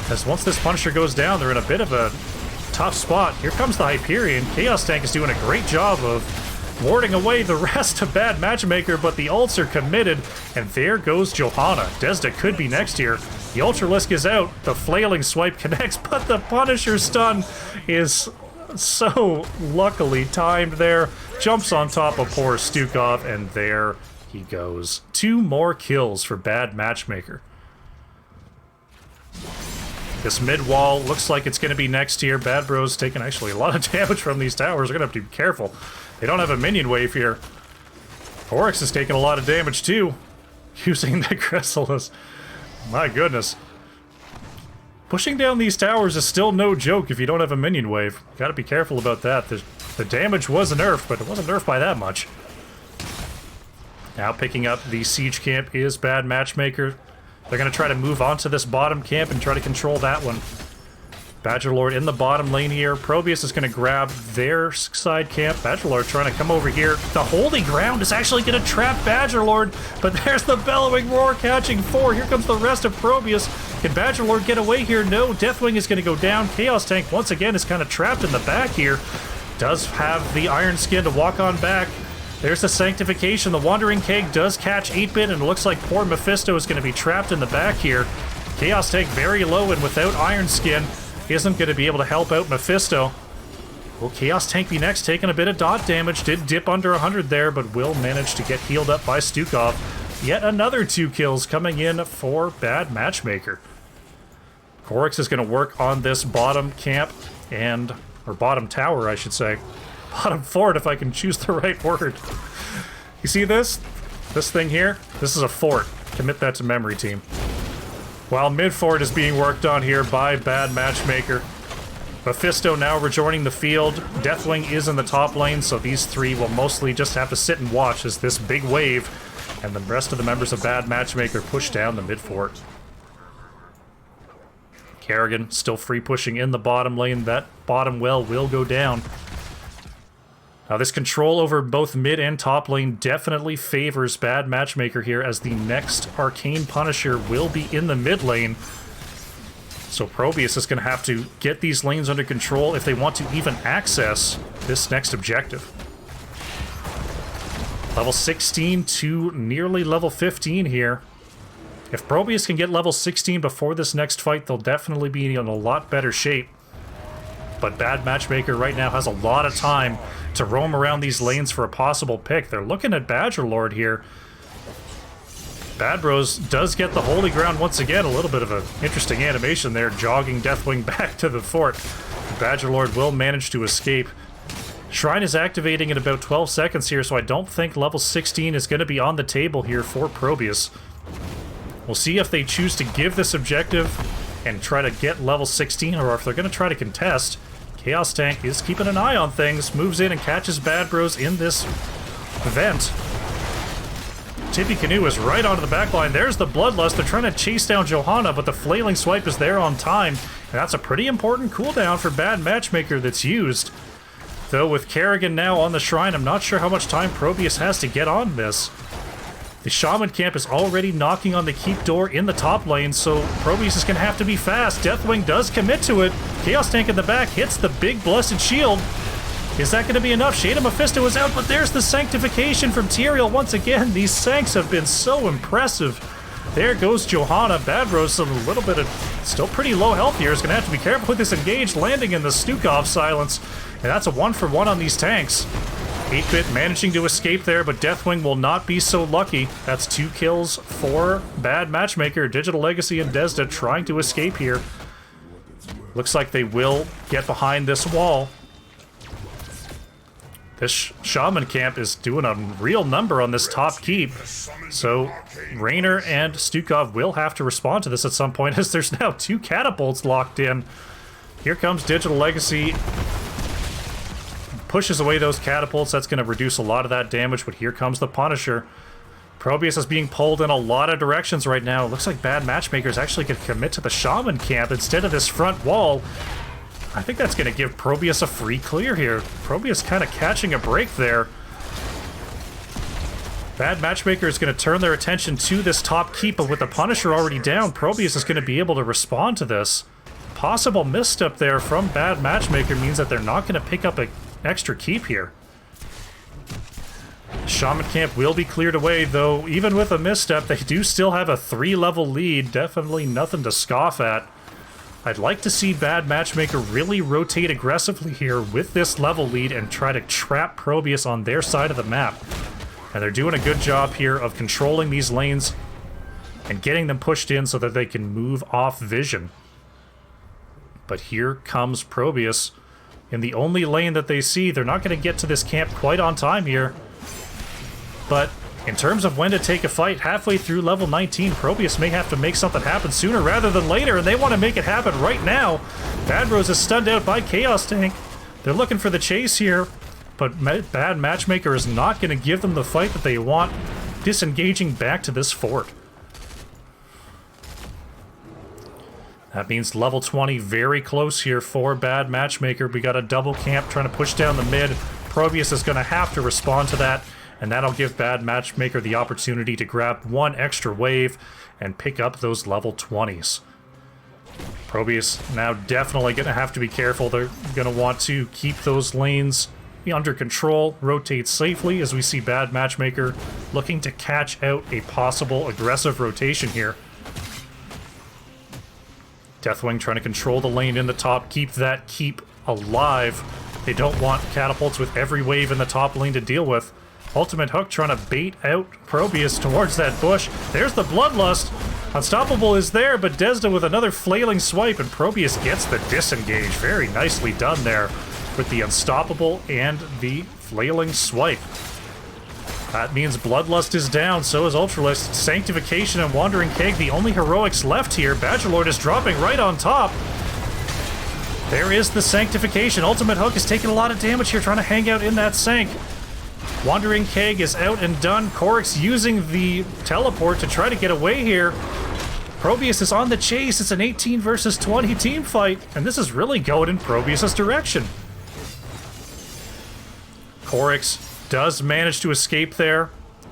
as once this Punisher goes down, they're in a bit of a tough spot. Here comes the Hyperion. Chaos Tank is doing a great job of warding away the rest of Bad Matchmaker, but the ults are committed, and there goes Johanna. Desda could be next here. The Ultralisk is out. The Flailing Swipe connects, but the Punisher stun is so luckily timed there. Jumps on top of poor Stukov, and there he goes. 2 more kills for Bad Matchmaker. This mid wall looks like it's going to be next here. Bad Bros taking actually a lot of damage from these towers. They're going to have to be careful. They don't have a minion wave here. Oryx is taking a lot of damage too, using the Chrysalis. My goodness. Pushing down these towers is still no joke if you don't have a minion wave. Got to be careful about that. The damage was nerfed, but it wasn't nerfed by that much. Now picking up the siege camp is Bad Matchmaker. They're going to try to move on to this bottom camp and try to control that one. Badgerlord in the bottom lane here. ProBUs is going to grab their side camp. Badgerlord trying to come over here. The holy ground is actually going to trap Badgerlord, but there's the bellowing roar catching 4. Here comes the rest of ProBUs. Can Badgerlord get away here? No. Deathwing is going to go down. Chaos Tank once again is kind of trapped in the back here. Does have the Iron Skin to walk on back. There's the Sanctification. The Wandering Keg does catch 8-Bit, and it looks like poor Mephisto is going to be trapped in the back here. Chaos Tank very low and without Iron Skin isn't going to be able to help out Mephisto. Will Chaos Tank be next? Taking a bit of dot damage. Did dip under 100 there, but will manage to get healed up by Stukov. Yet another 2 kills coming in for Bad Matchmaker. Korix is going to work on this bottom camp or bottom tower, I should say. Bottom fort, if I can choose the right word. You see this? This thing here? This is a fort. Commit that to memory, team. While mid fort is being worked on here by Bad Matchmaker. Mephisto now rejoining the field. Deathwing is in the top lane, so these 3 will mostly just have to sit and watch as this big wave and the rest of the members of Bad Matchmaker push down the mid fort. Kerrigan still free pushing in the bottom lane. That bottom well will go down. Now this control over both mid and top lane definitely favors Bad Matchmaker here, as the next Arcane Punisher will be in the mid lane. So ProBUs is going to have to get these lanes under control if they want to even access this next objective. Level 16 to nearly level 15 here. If ProBUs can get level 16 before this next fight, they'll definitely be in a lot better shape. But Bad Matchmaker right now has a lot of time to roam around these lanes for a possible pick. They're looking at Badgerlord here. Bad Bros does get the holy ground once again. A little bit of an interesting animation there, jogging Deathwing back to the fort. Badgerlord will manage to escape. Shrine is activating in about 12 seconds here, so I don't think level 16 is going to be on the table here for ProBUs. We'll see if they choose to give this objective and try to get level 16, or if they're going to try to contest. Chaos Tank is keeping an eye on things, moves in and catches Bad Bros in this event. Tippy Canoe is right onto the back line. There's the Bloodlust. They're trying to chase down Johanna, but the Flailing Swipe is there on time. And that's a pretty important cooldown for Bad Matchmaker that's used. Though with Kerrigan now on the Shrine, I'm not sure how much time ProBUs has to get on this. The Shaman camp is already knocking on the keep door in the top lane, so ProBUs is going to have to be fast. Deathwing does commit to it. Chaos Tank in the back hits the big Blessed Shield. Is that going to be enough? Shade of Mephisto is out, but there's the Sanctification from Tyrael once again. These Sanks have been so impressive. There goes Johanna. Bad Bros, a little bit of still pretty low health here. Is going to have to be careful with this engage, landing in the Stukov silence. And that's a 1-for-1 on these tanks. 8-Bit managing to escape there, but Deathwing will not be so lucky. That's 2 kills for Bad Matchmaker. Digital Legacy and Desda trying to escape here. Looks like they will get behind this wall. This Shaman camp is doing a real number on this top keep. So Raynor and Stukov will have to respond to this at some point, as there's now 2 catapults locked in. Here comes Digital Legacy. Pushes away those catapults. That's going to reduce a lot of that damage, but here comes the Punisher. ProBUs is being pulled in a lot of directions right now. It looks like Bad Matchmaker is actually going to commit to the Shaman camp instead of this front wall. I think that's going to give ProBUs a free clear here. ProBUs kind of catching a break there. Bad Matchmaker is going to turn their attention to this top keep, but with the Punisher already down, ProBUs is going to be able to respond to this. Possible misstep there from Bad Matchmaker means that they're not going to pick up an extra keep here. Shaman camp will be cleared away, though even with a misstep, they do still have a 3-level lead. Definitely nothing to scoff at. I'd like to see Bad Matchmaker really rotate aggressively here with this level lead and try to trap ProBUs on their side of the map. And they're doing a good job here of controlling these lanes and getting them pushed in so that they can move off vision. But here comes ProBUs in the only lane that they see. They're not going to get to this camp quite on time here. But in terms of when to take a fight, halfway through level 19, ProBUs may have to make something happen sooner rather than later, and they want to make it happen right now. Bad Bros is stunned out by Chaos Tank. They're looking for the chase here, but Bad Matchmaker is not going to give them the fight that they want, disengaging back to this fort. That means level 20 very close here for Bad Matchmaker. We got a double camp trying to push down the mid. ProBUs is going to have to respond to that, and that'll give Bad Matchmaker the opportunity to grab one extra wave and pick up those level 20s. ProBUs now definitely going to have to be careful. They're going to want to keep those lanes under control, rotate safely, as we see Bad Matchmaker looking to catch out a possible aggressive rotation here. Deathwing trying to control the lane in the top, keep that keep alive. They don't want catapults with every wave in the top lane to deal with. Ultimate Hook trying to bait out ProBUs towards that bush. There's the Bloodlust. Unstoppable is there, but Desda with another flailing swipe, and ProBUs gets the disengage. Very nicely done there with the Unstoppable and the flailing swipe. That means Bloodlust is down, so is Ultralist. Sanctification and Wandering Keg, the only heroics left here. Badgerlord is dropping right on top. There is the Sanctification. Ultimate Hook is taking a lot of damage here, trying to hang out in that Sank. Wandering Keg is out and done. Korix using the teleport to try to get away here. ProBUs is on the chase. It's an 18 versus 20 team fight, and this is really going in ProBUs' direction. Korix does manage to escape there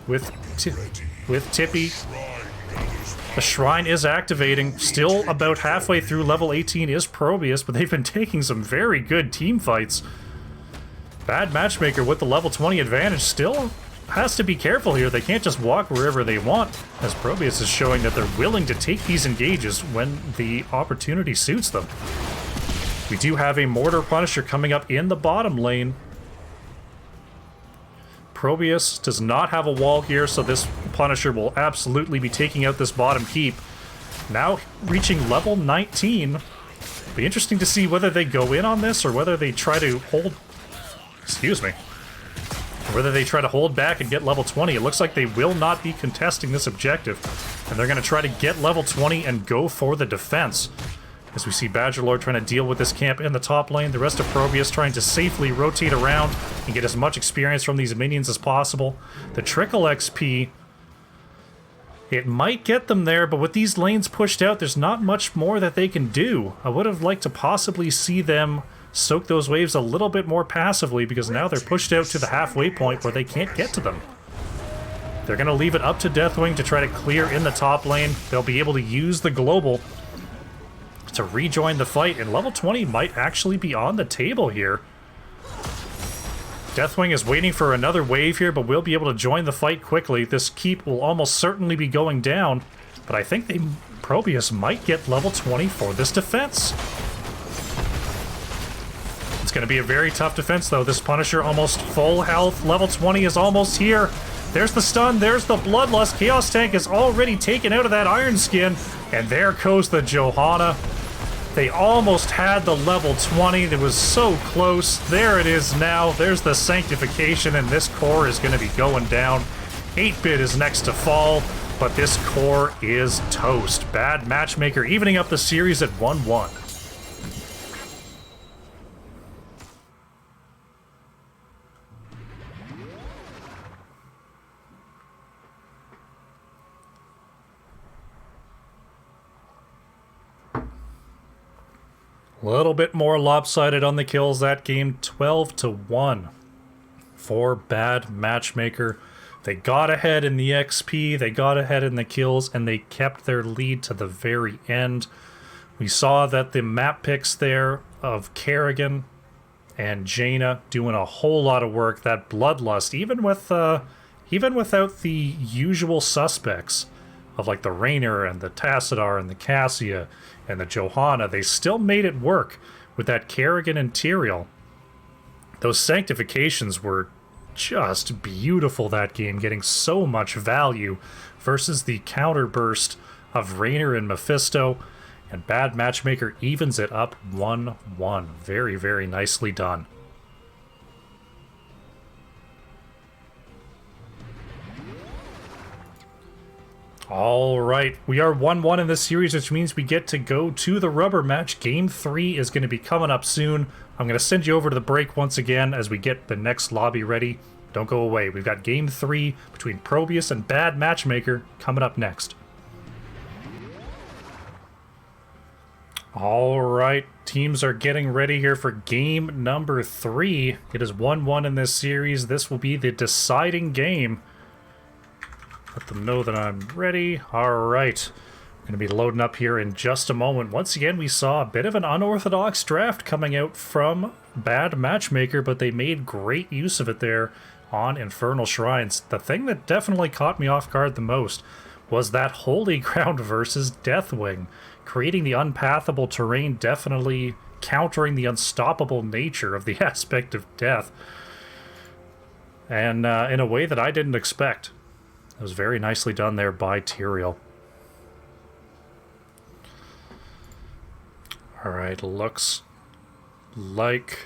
with Tippy. The Shrine is activating. Still about halfway through level 18 is ProBUs, but they've been taking some very good team fights. Bad Matchmaker with the level 20 advantage still has to be careful here. They can't just walk wherever they want, as ProBUs is showing that they're willing to take these engages when the opportunity suits them. We do have a Mortar Punisher coming up in the bottom lane. ProBUs does not have a wall here, so this Punisher will absolutely be taking out this bottom keep. Now reaching level 19. Be interesting to see whether they go in on this or whether they try to hold... Excuse me. Whether they try to hold back and get level 20. It looks like they will not be contesting this objective, and they're going to try to get level 20 and go for the defense. As we see Badgerlord trying to deal with this camp in the top lane, the rest of ProBUs trying to safely rotate around and get as much experience from these minions as possible. The Trickle XP, it might get them there, but with these lanes pushed out, there's not much more that they can do. I would have liked to possibly see them soak those waves a little bit more passively, because now they're pushed out to the halfway point where they can't get to them. They're going to leave it up to Deathwing to try to clear in the top lane. They'll be able to use the global to rejoin the fight, and level 20 might actually be on the table here. Deathwing is waiting for another wave here, but will be able to join the fight quickly. This keep will almost certainly be going down, but I think ProBUs might get level 20 for this defense. It's going to be a very tough defense, though. This Punisher almost full health. Level 20 is almost here. There's the stun. There's the Bloodlust. Chaos Tank is already taken out of that Iron Skin, and there goes the Johanna. They almost had the level 20. It was so close. There it is now. There's the Sanctification, and this core is going to be going down. 8-bit is next to fall, but this core is toast. Bad Matchmaker evening up the series at 1-1. A little bit more lopsided on the kills that game, 12-1 for Bad Matchmaker. They got ahead in the XP, they got ahead in the kills, and they kept their lead to the very end. We saw that the map picks there of Kerrigan and Jaina doing a whole lot of work. That Bloodlust, even without the usual suspects of like the Raynor and the Tassadar and the Cassia and the Johanna, they still made it work with that Kerrigan and Tyrael. Those Sanctifications were just beautiful that game, getting so much value versus the counterburst of Raynor and Mephisto, and Bad Matchmaker evens it up 1-1. Very, very nicely done. All right, we are 1-1 in this series, which means we get to go to the rubber match. Game 3 is going to be coming up soon. I'm going to send you over to the break once again as we get the next lobby ready. Don't go away. We've got Game 3 between ProBUs and Bad Matchmaker coming up next. All right, teams are getting ready here for game number 3. It is 1-1 in this series. This will be the deciding game. Let them know that I'm ready. All right, I'm going to be loading up here in just a moment. Once again, we saw a bit of an unorthodox draft coming out from Bad Matchmaker, but they made great use of it there on Infernal Shrines. The thing that definitely caught me off guard the most was that Holy Ground versus Deathwing. Creating the unpathable terrain, definitely countering the unstoppable nature of the aspect of death. And in a way that I didn't expect. It was very nicely done there by Tyrael. Alright, looks like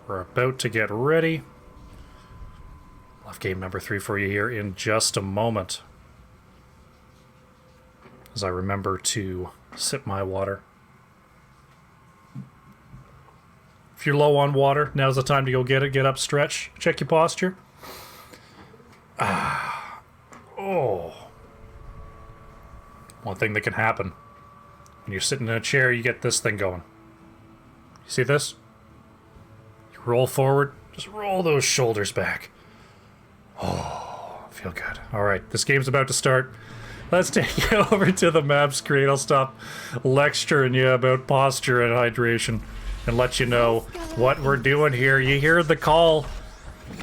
we're about to get ready. I'll have game number 3 for you here in just a moment. As I remember to sip my water. If you're low on water, now's the time to go get it. Get up, stretch, check your posture. Oh. One thing that can happen. When you're sitting in a chair, you get this thing going. You see this? You roll forward, just roll those shoulders back. Oh, feel good. Alright, this game's about to start. Let's take you over to the map screen. I'll stop lecturing you about posture and hydration and let you know what we're doing here. You hear the call.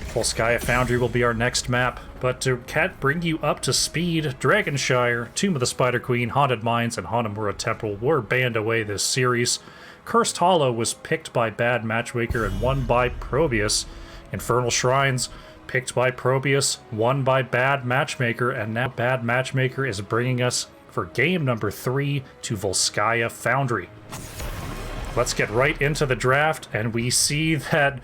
Volskaya Foundry will be our next map. But to bring you up to speed, Dragonshire, Tomb of the Spider Queen, Haunted Mines, and Hanamura Temple were banned away this series. Cursed Hollow was picked by Bad Matchmaker and won by ProBUs. Infernal Shrines picked by ProBUs, won by Bad Matchmaker, and now Bad Matchmaker is bringing us for game number 3 to Volskaya Foundry. Let's get right into the draft, and we see that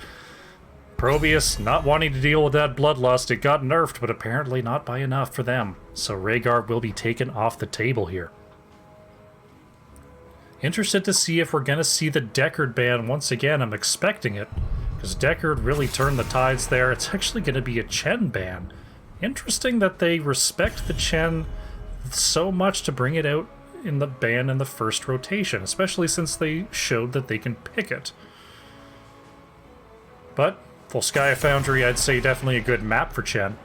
ProBUs not wanting to deal with that bloodlust. It got nerfed, but apparently not by enough for them. So Rhaegar will be taken off the table here. Interested to see if we're going to see the Deckard ban once again. I'm expecting it, because Deckard really turned the tides there. It's actually going to be a Chen ban. Interesting that they respect the Chen so much to bring it out in the ban in the first rotation, especially since they showed that they can pick it. But Volskaya Foundry, I'd say definitely a good map for Chen.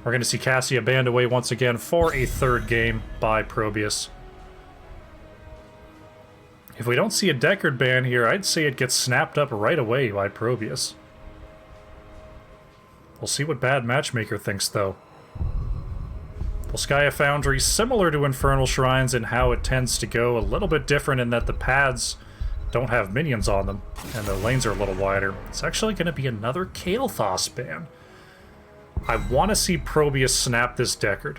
We're going to see Cassia banned away once again for a third game by ProBUs. If we don't see a Deckard ban here, I'd say it gets snapped up right away by ProBUs. We'll see what Bad Matchmaker thinks, though. Volskaya Foundry, similar to Infernal Shrines in how it tends to go, a little bit different in that the pads don't have minions on them, and the lanes are a little wider. It's actually going to be another Kael'thas ban. I want to see ProBUs snap this Deckard.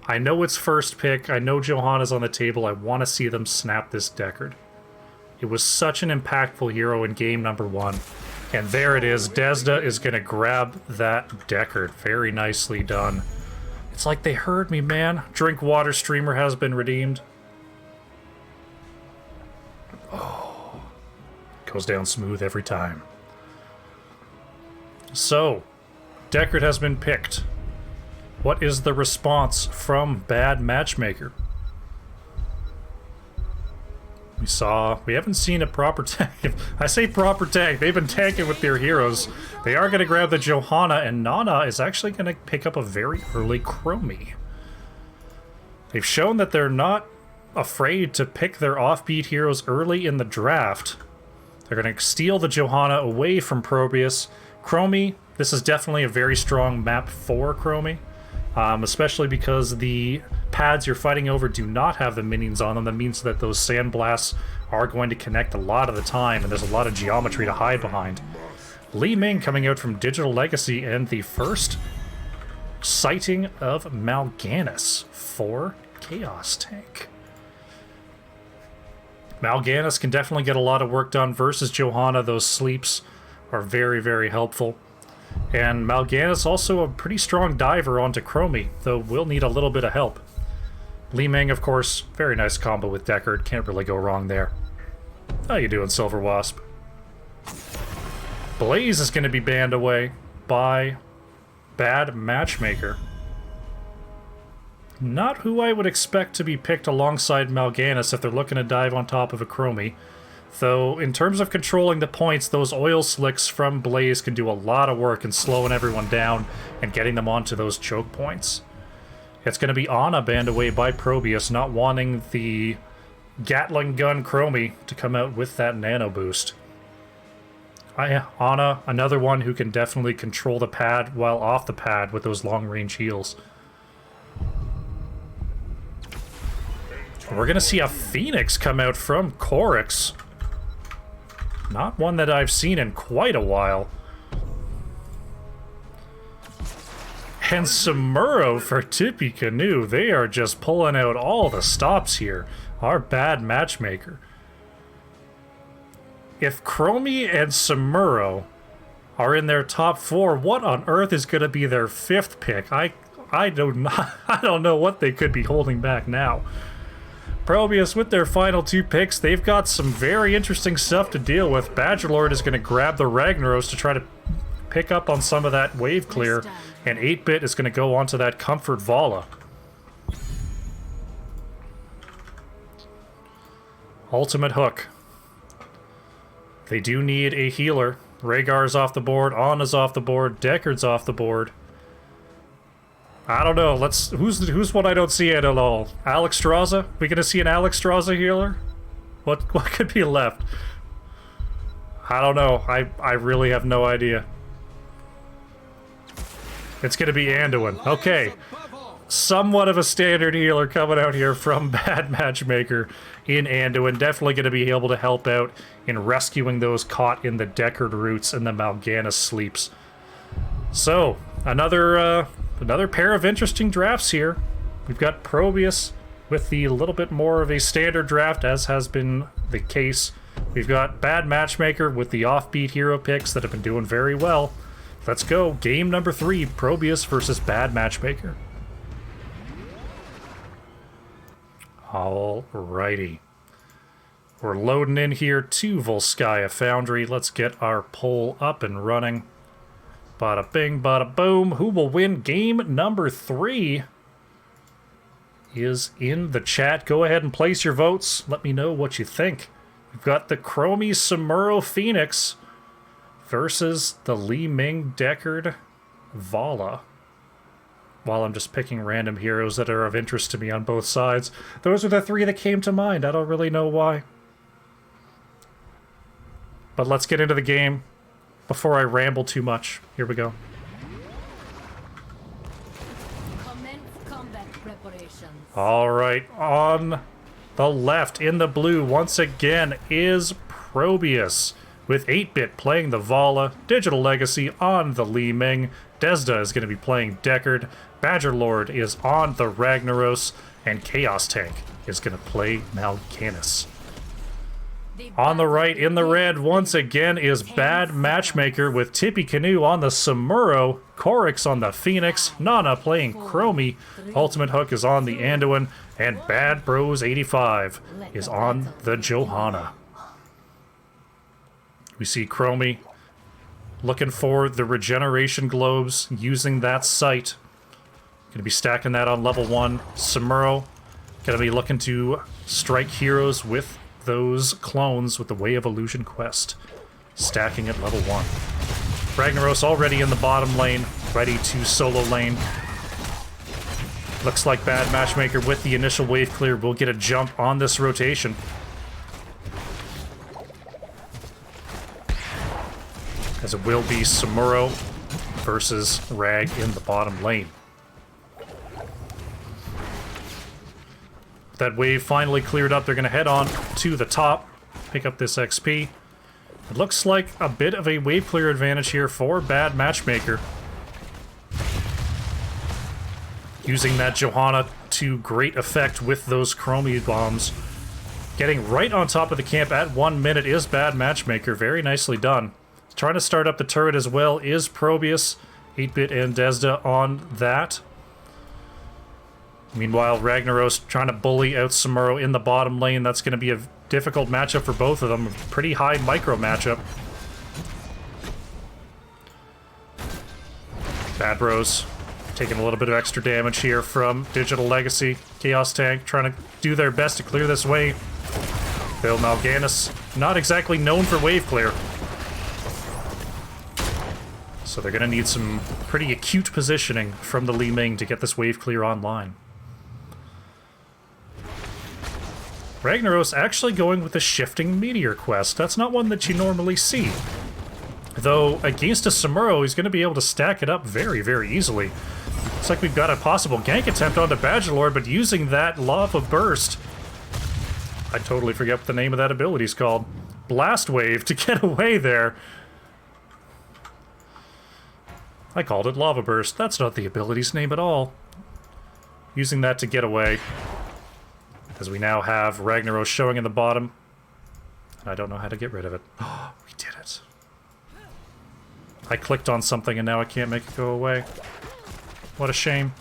I know it's first pick, I know Johanna's on the table, I want to see them snap this Deckard. It was such an impactful hero in game number 1. And there it is, Desda is going to grab that Deckard. Very nicely done. It's like they heard me, man. Drink water streamer has been redeemed. Oh, goes down smooth every time. So, Deckard has been picked. What is the response from Bad Matchmaker? We haven't seen a proper tank. I say proper tank, they've been tanking with their heroes. They are going to grab the Johanna, and Nana is actually going to pick up a very early Chromie. They've shown that they're not afraid to pick their offbeat heroes early in the draft. They're going to steal the Johanna away from ProBUs. Chromie, this is definitely a very strong map for Chromie. Especially because the pads you're fighting over do not have the minions on them. That means that those sandblasts are going to connect a lot of the time, and there's a lot of geometry to hide behind. Li Ming coming out from Digital Legacy, and the first sighting of Mal'Ganis for Chaos Tank. Mal'Ganis can definitely get a lot of work done versus Johanna. Those sleeps are very, very helpful. And Mal'Ganis also a pretty strong diver onto Chromie, though will need a little bit of help. Li Ming, of course, very nice combo with Deckard. Can't really go wrong there. How you doing, Silver Wasp? Blaze is going to be banned away by Bad Matchmaker. Not who I would expect to be picked alongside Mal'Ganis if they're looking to dive on top of a Chromie. Though, in terms of controlling the points, those oil slicks from Blaze can do a lot of work in slowing everyone down and getting them onto those choke points. It's going to be Ana banned away by ProBUs, not wanting the Gatling gun Chromie to come out with that nano boost. Ana, another one who can definitely control the pad while off the pad with those long-range heals. We're going to see a Phoenix come out from Korix. Not one that I've seen in quite a while. And Samuro for Tippy Canoe. They are just pulling out all the stops here. Our bad matchmaker. If Chromie and Samuro are in their top 4, what on earth is going to be their 5th pick? I don't know what they could be holding back now. ProBUs with their final 2 picks, they've got some very interesting stuff to deal with. Badgerlord is going to grab the Ragnaros to try to pick up on some of that wave clear, and 8-Bit is going to go onto that Comfort Vala. Ultimate Hook. They do need a healer. Rhaegar's off the board, Ana's off the board, Deckard's off the board. I don't know. Who's one I don't see at all? Alex Straza? We gonna see an Alex Straza healer? What could be left? I don't know. I really have no idea. It's gonna be Anduin. Okay. Somewhat of a standard healer coming out here from Bad Matchmaker in Anduin. Definitely gonna be able to help out in rescuing those caught in the Deckard roots and the Mal'Ganis sleeps. So, another pair of interesting drafts here. We've got ProBUs with the little bit more of a standard draft, as has been the case. We've got Bad Matchmaker with the offbeat hero picks that have been doing very well. Let's go. Game number 3, ProBUs versus Bad Matchmaker. Alrighty. We're loading in here to Volskaya Foundry. Let's get our poll up and running. Bada bing, bada boom. Who will win game number 3 is in the chat. Go ahead and place your votes. Let me know what you think. We've got the Chromie Samuro Phoenix versus the Li Ming Deckard Vala. While I'm just picking random heroes that are of interest to me on both sides. Those are the 3 that came to mind. I don't really know why. But let's get into the game before I ramble too much. Here we go. Commence combat preparations. Alright, on the left, in the blue, once again, is ProBUs. With 8-Bit playing the Vala, Digital Legacy on the Li Ming, Desda is going to be playing Deckard, Badgerlord is on the Ragnaros, and Chaos Tank is going to play Mal'Ganis. On the right, in the red, once again, is Bad Matchmaker with Tippy Canoe on the Samuro, Korix on the Phoenix, Nana playing Chromie, Ultimate Hook is on the Anduin, and Bad Bros 85 is on the Johanna. We see Chromie looking for the regeneration globes, using that sight. Gonna be stacking that on level 1. Samuro gonna be looking to strike heroes with those clones with the Way of Illusion quest. Stacking at level 1. Ragnaros already in the bottom lane, ready to solo lane. Looks like Bad Matchmaker with the initial wave clear will get a jump on this rotation. As it will be Samuro versus Rag in the bottom lane. That wave finally cleared up, they're going to head on to the top, pick up this XP. It looks like a bit of a wave clear advantage here for Bad Matchmaker. Using that Johanna to great effect with those Chromie bombs. Getting right on top of the camp at 1 minute is Bad Matchmaker. Very nicely done. Trying to start up the turret as well is ProBUs. 8-Bit and Desda on that. Meanwhile, Ragnaros trying to bully out Samuro in the bottom lane. That's going to be a difficult matchup for both of them. A pretty high micro matchup. Bad Bros Taking a little bit of extra damage here from Digital Legacy. Chaos Tank trying to do their best to clear this wave. Bill Mal'Ganis, not exactly known for wave clear. So they're going to need some pretty acute positioning from the Li Ming to get this wave clear online. Ragnaros actually going with the Shifting Meteor quest. That's not one that you normally see. Though, against a Samuro, he's going to be able to stack it up very, very easily. Looks like we've got a possible gank attempt onto Badgerlord, but using that Lava Burst... I totally forget what the name of that ability's called. Blast Wave to get away there. I called it Lava Burst. That's not the ability's name at all. Using that to get away. As we now have Ragnaros showing in the bottom. And I don't know how to get rid of it. Oh, we did it. I clicked on something and now I can't make it go away. What a shame.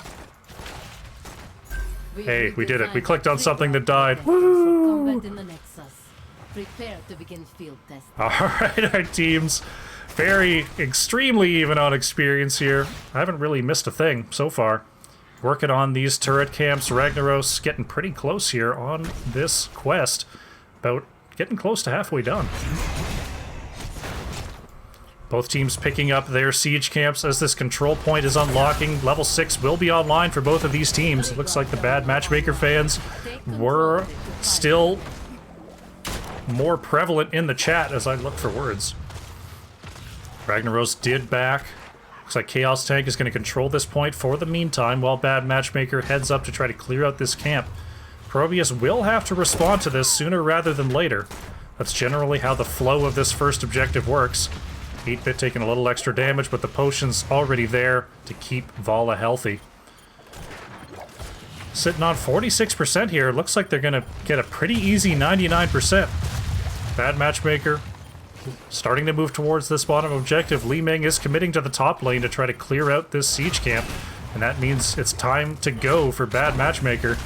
Hey, we did it. We clicked on something that died. Woo! Prepare to begin field test. Alright, our teams very extremely even on experience here. I haven't really missed a thing so far. Working on these turret camps. Ragnaros getting pretty close here on this quest. About getting close to halfway done. Both teams picking up their siege camps as this control point is unlocking. Level 6 will be online for both of these teams. It looks like the bad Matchmaker fans were still more prevalent in the chat as I look for words. Ragnaros did back. Looks like Chaos Tank is going to control this point for the meantime while bad Matchmaker heads up to try to clear out this camp. ProBUs will have to respond to this sooner rather than later. That's generally how the flow of this first objective works. 8-bit taking a little extra damage, but the potion's already there to keep Vala healthy. Sitting on 46% here. Looks like they're going to get a pretty easy 99%. Bad Matchmaker starting to move towards this bottom objective. Li Ming is committing to the top lane to try to clear out this siege camp. And that means it's time to go for bad Matchmaker.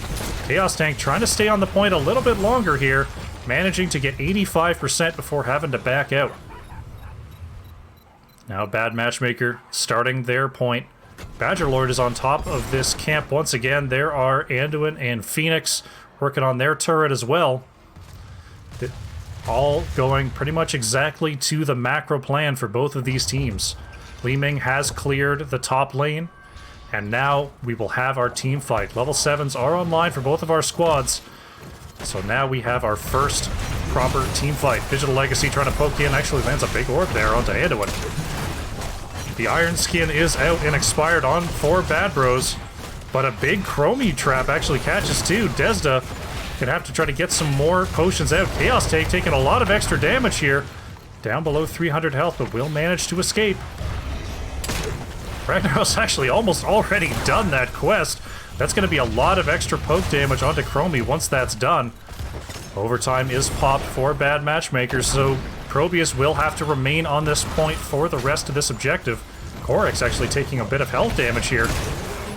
Chaos Tank trying to stay on the point a little bit longer here. Managing to get 85% before having to back out. Now bad Matchmaker starting their point. Badgerlord is on top of this camp once again. There are Anduin and Phoenix working on their turret as well. All going pretty much exactly to the macro plan for both of these teams. Li Ming has cleared the top lane, and now we will have our team fight. Level 7s are online for both of our squads. So now we have our first proper team fight. Digital Legacy trying to poke in. Actually lands a big orb there onto Anduin. The Iron Skin is out and expired on for Bad Bros. But a big Chromie trap actually catches too. Desda can have to try to get some more potions out. Chaos Tank taking a lot of extra damage here. Down below 300 health, but will manage to escape. Ragnaros actually almost already done that quest. That's going to be a lot of extra poke damage onto Chromie once that's done. Overtime is popped for bad Matchmakers, so ProBUs will have to remain on this point for the rest of this objective. Korix actually taking a bit of health damage here.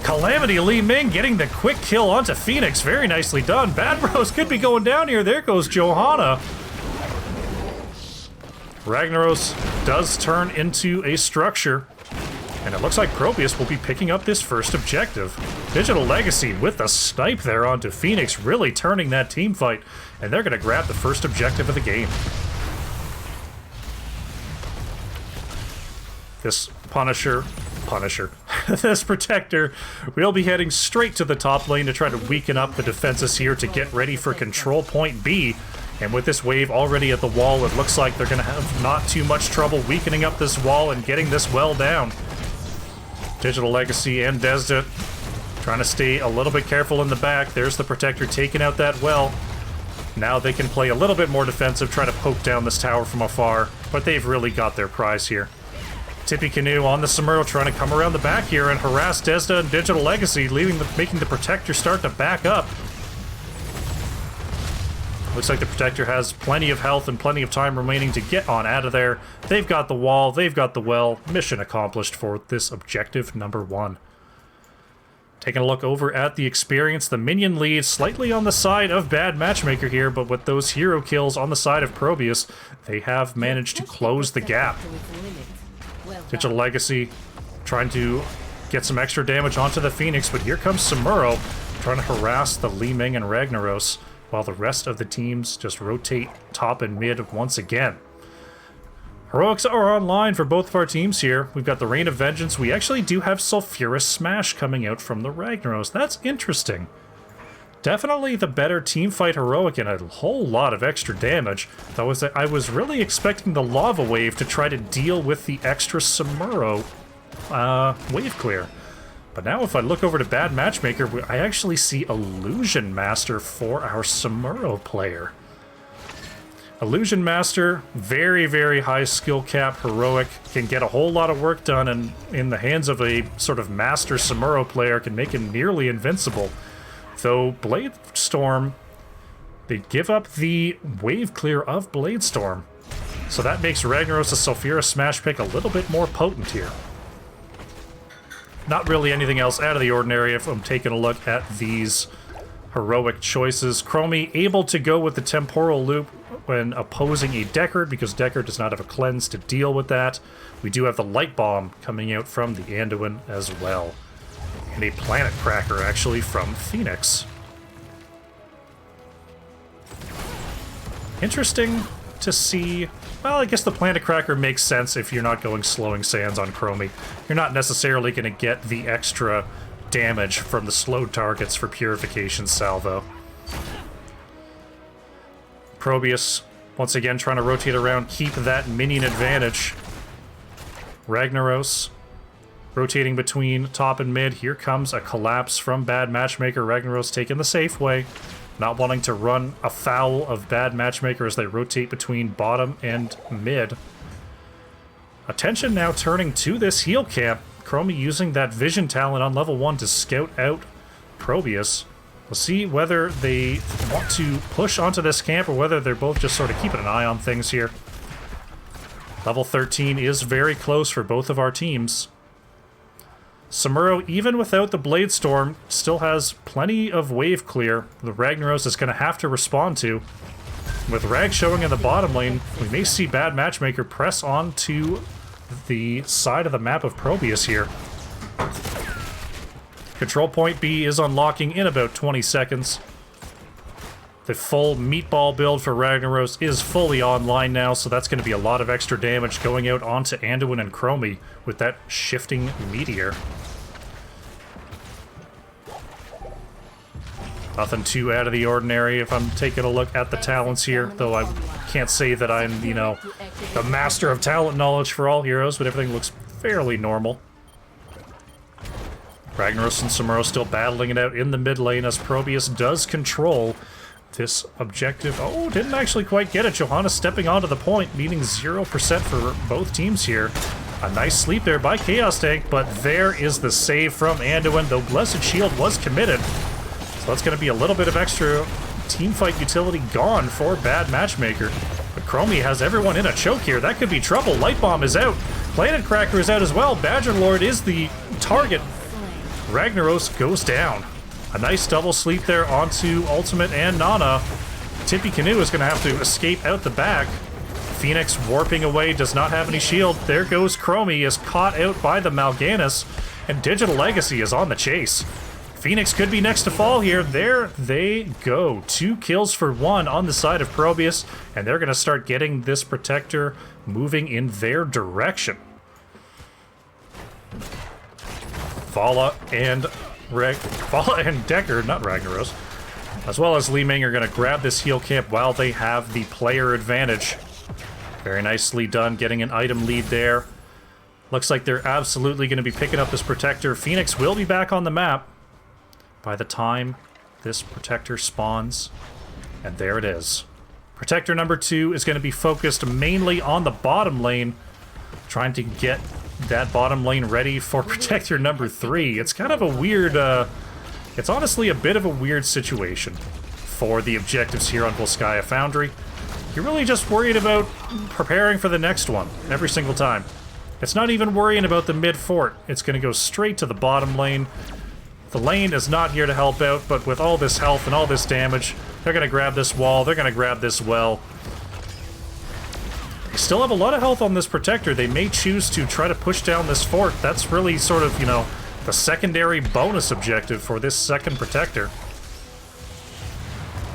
Calamity Li Ming getting the quick kill onto Phoenix. Very nicely done. Bad Bros could be going down here. There goes Johanna. Ragnaros does turn into a structure. And it looks like ProBUs will be picking up this first objective. Digital Legacy with the snipe there onto Phoenix, really turning that team fight. And they're going to grab the first objective of the game. This Punisher, this Protector will be heading straight to the top lane to try to weaken up the defenses here to get ready for Control Point B. And with this wave already at the wall, it looks like they're going to have not too much trouble weakening up this wall and getting this well down. Digital Legacy and Desda trying to stay a little bit careful in the back. There's the Protector taking out that well. Now they can play a little bit more defensive, try to poke down this tower from afar, but they've really got their prize here. Tippy Canoe on the Samuro trying to come around the back here and harass Desda and Digital Legacy, making the Protector start to back up. Looks like the Protector has plenty of health and plenty of time remaining to get on out of there. They've got the wall, they've got the well. Mission accomplished for this objective number 1. Taking a look over at the experience, the minion lead slightly on the side of bad Matchmaker here, but with those hero kills on the side of ProBUs, they have managed to close the gap. Digital Legacy trying to get some extra damage onto the Phoenix, but here comes Samuro trying to harass the Li Ming and Ragnaros, while the rest of the teams just rotate top and mid once again. Heroics are online for both of our teams here. We've got the Rain of Vengeance. We actually do have Sulphurous Smash coming out from the Ragnaros. That's interesting. Definitely the better teamfight heroic and a whole lot of extra damage. Though I was really expecting the Lava Wave to try to deal with the extra Samuro wave clear. But now if I look over to Bad Matchmaker, I actually see Illusion Master for our Samuro player. Illusion Master, very, very high skill cap, heroic, can get a whole lot of work done, and in the hands of a sort of master Samuro player can make him nearly invincible. Though Blade Storm, they give up the wave clear of Blade Storm. So that makes Ragnaros' Sulphurous Smash pick a little bit more potent here. Not really anything else out of the ordinary if I'm taking a look at these heroic choices. Chromie able to go with the Temporal Loop when opposing a Deckard, because Deckard does not have a cleanse to deal with that. We do have the Light Bomb coming out from the Anduin as well. And a Planet Cracker, actually, from Phoenix. Interesting to see. Well, I guess the Planet Cracker makes sense if you're not going Slowing Sands on Chromie. You're not necessarily going to get the extra damage from the slowed targets for Purification Salvo. ProBUs, once again, trying to rotate around, keep that minion advantage. Ragnaros, rotating between top and mid. Here comes a collapse from Bad Matchmaker. Ragnaros taking the safe way, not wanting to run afoul of Bad Matchmaker as they rotate between bottom and mid. Attention now turning to this heal camp. Chromie using that Vision talent on level 1 to scout out ProBUs. We'll see whether they want to push onto this camp or whether they're both just sort of keeping an eye on things here. Level 13 is very close for both of our teams. Samuro, even without the Blade Storm, still has plenty of wave clear the Ragnaros is going to have to respond to. With Rag showing in the bottom lane, we may see Bad Matchmaker press on to the side of the map of ProBUs here. Control Point B is unlocking in about 20 seconds. The full meatball build for Ragnaros is fully online now, so that's going to be a lot of extra damage going out onto Anduin and Chromie with that shifting meteor. Nothing too out of the ordinary if I'm taking a look at the talents here, though I can't say that I'm, you know, the master of talent knowledge for all heroes, but everything looks fairly normal. Ragnaros and Samuro still battling it out in the mid lane as ProBUs does control this objective. Oh, didn't actually quite get it. Johanna stepping onto the point, meaning 0% for both teams here. A nice sleep there by Chaos Tank, but there is the save from Anduin, though Blessed Shield was committed. So that's going to be a little bit of extra teamfight utility gone for Bad Matchmaker. But Chromie has everyone in a choke here. That could be trouble. Light Bomb is out. Planet Cracker is out as well. Badger Lord is the target. Ragnaros goes down. A nice double sleep there onto Ultimate and Nana. Tippy Canoe is going to have to escape out the back. Phoenix warping away, does not have any shield. There goes Chromie, is caught out by the Mal'Ganis, and Digital Legacy is on the chase. Phoenix could be next to fall here. There they go. 2 kills for 1 on the side of ProBUs, and they're going to start getting this Protector moving in their direction. Vala and Deckard, not Ragnaros, as well as Li Ming are going to grab this heal camp while they have the player advantage. Very nicely done, getting an item lead there. Looks like they're absolutely going to be picking up this Protector. Phoenix will be back on the map by the time this Protector spawns. And there it is. Protector number 2 is going to be focused mainly on the bottom lane, trying to get that bottom lane ready for Protector number 3. It's kind of a weird, it's honestly a bit of a weird situation for the objectives here on Volskaya Foundry. You're really just worried about preparing for the next one every single time. It's not even worrying about the mid fort. It's going to go straight to the bottom lane. The lane is not here to help out, but with all this health and all this damage, they're going to grab this wall, they're going to grab this well. They still have a lot of health on this Protector. They may choose to try to push down this fort. That's really sort of, you know, the secondary bonus objective for this second protector.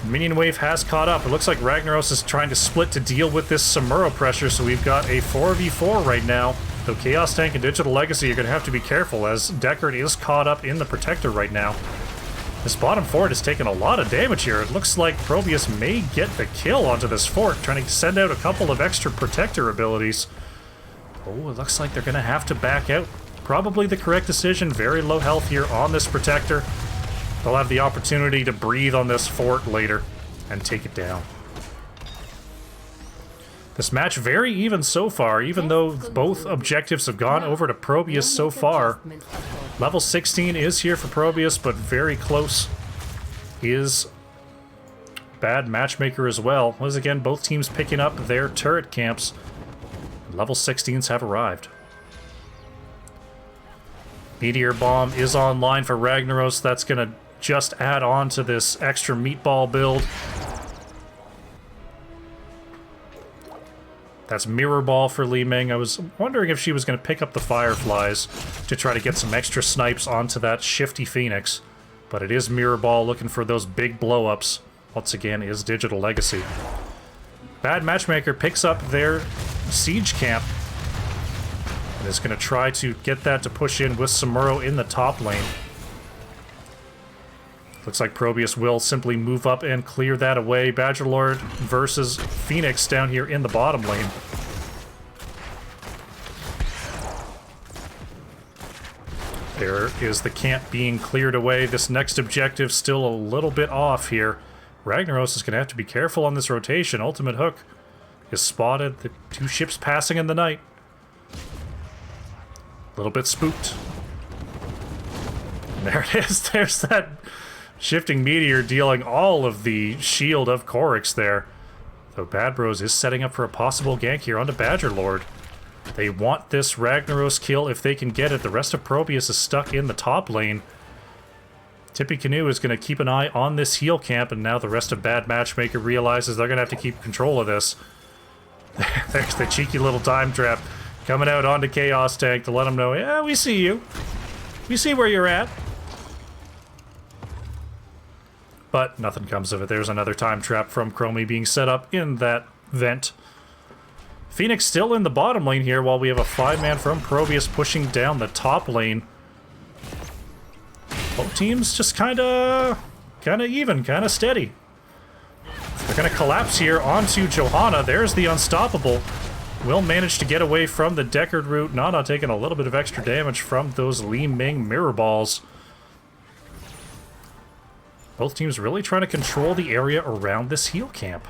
Minion wave has caught up. It looks like Ragnaros is trying to split to deal with this Samuro pressure, so we've got a 4v4 right now. Though Chaos Tank and Digital Legacy are going to have to be careful, as Deckard is caught up in the protector right now. This bottom fort is taking a lot of damage here. It looks like ProBUs may get the kill onto this fort, trying to send out a couple of extra protector abilities. Oh, it looks like they're going to have to back out. Probably the correct decision. Very low health here on this protector. They'll have the opportunity to breathe on this fort later and take it down. This match very even so far, even though both objectives have gone over to ProBUs so far. Level 16 is here for ProBUs, but very close is Bad Matchmaker as well. Once again, both teams picking up their turret camps. Level 16s have arrived. Meteor Bomb is online for Ragnaros. That's going to just add on to this extra meatball build. That's Mirror Ball for Li Ming. I was wondering if she was going to pick up the Fireflies to try to get some extra snipes onto that shifty Phoenix. But it is Mirror Ball looking for those big blow-ups. Once again, is Digital Legacy. Bad Matchmaker picks up their siege camp and is going to try to get that to push in with Samuro in the top lane. Looks like ProBUs will simply move up and clear that away. Badgerlord versus Phoenix down here in the bottom lane. There is the camp being cleared away. This next objective still a little bit off here. Ragnaros is going to have to be careful on this rotation. Ultimate Hook is spotted. The two ships passing in the night. A little bit spooked. And there it is. There's that shifting meteor dealing all of the shield of Korix there. Though Bad Bros is setting up for a possible gank here onto Badgerlord. They want this Ragnaros kill if they can get it. The rest of ProBUs is stuck in the top lane. Tippy Canoe is going to keep an eye on this heal camp, and now the rest of Bad Matchmaker realizes they're going to have to keep control of this. There's the cheeky little time trap coming out onto Chaos Tank to let them know, yeah, we see you. We see where you're at. But nothing comes of it. There's another time trap from Chromie being set up in that vent. Phoenix still in the bottom lane here while we have a 5-man from ProBUs pushing down the top lane. Both teams just kind of even, kind of steady. They're going to collapse here onto Johanna. There's the Unstoppable. Will manage to get away from the Deckard route. Nana taking a little bit of extra damage from those Li Ming mirror balls. Both teams really trying to control the area around this heal camp.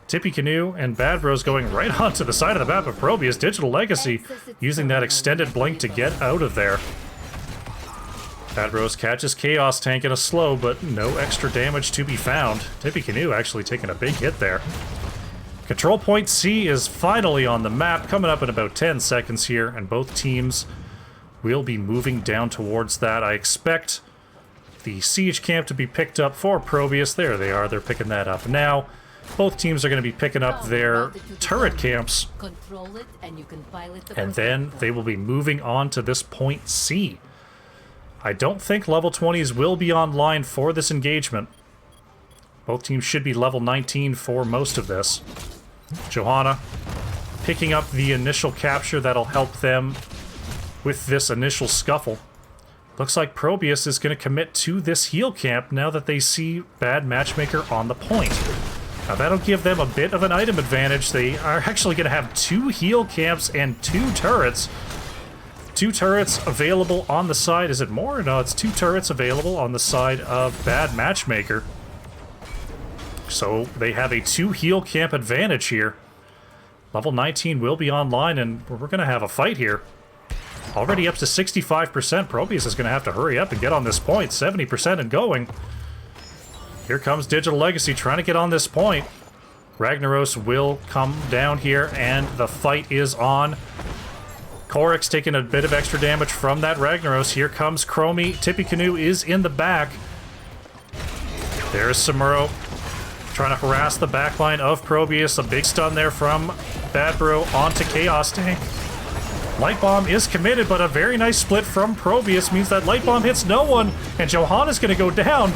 Tippy Canoe and Bad Bros going right onto the side of the map of ProBUs. Digital Legacy using that extended blink to get out of there. Bad Bros catches Chaos Tank in a slow, but no extra damage to be found. Tippy Canoe actually taking a big hit there. Control Point C is finally on the map, coming up in about 10 seconds here, and both teams will be moving down towards that. I expect the siege camp to be picked up for ProBUs. There they are, they're picking that up now. Both teams are going to be picking up their turret camps, and then they will be moving on to this point C. I don't think level 20s will be online for this engagement. Both teams should be level 19 for most of this. Johanna picking up the initial capture that'll help them with this initial scuffle. Looks like ProBUs is going to commit to this heal camp now that they see Bad Matchmaker on the point. Now that'll give them a bit of an item advantage. They are actually going to have 2 heal camps and 2 turrets. 2 turrets available on the side. Is it more? No, it's 2 turrets available on the side of Bad Matchmaker. So they have a 2 heal camp advantage here. Level 19 will be online, and we're going to have a fight here. Already up to 65%. ProBUs is going to have to hurry up and get on this point. 70% and going. Here comes Digital Legacy trying to get on this point. Ragnaros will come down here, and the fight is on. Korix taking a bit of extra damage from that Ragnaros. Here comes Chromie. Tippy Canoe is in the back. There's Samuro trying to harass the backline of ProBUs. A big stun there from Bad Bro onto Chaos Tank. Light Bomb is committed, but a very nice split from ProBUs means that Light Bomb hits no one, and Johanna's going to go down.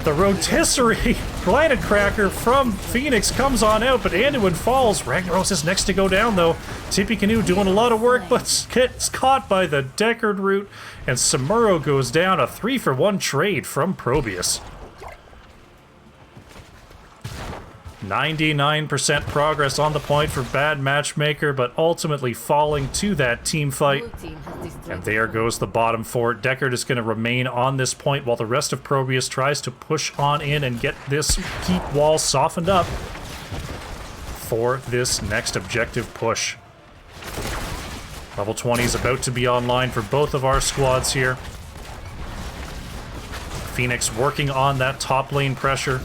The rotisserie Planet Cracker from Phoenix comes on out, but Anduin falls. Ragnaros is next to go down, though. Tippy Canoe doing a lot of work, but gets caught by the Deckard root, and Samuro goes down. A 3-for-1 trade from ProBUs. 99% progress on the point for Bad Matchmaker, but ultimately falling to that team fight. And there goes the bottom fort. Deckard is going to remain on this point while the rest of ProBUs tries to push on in and get this keep wall softened up for this next objective push. Level 20 is about to be online for both of our squads here. Phoenix working on that top lane pressure.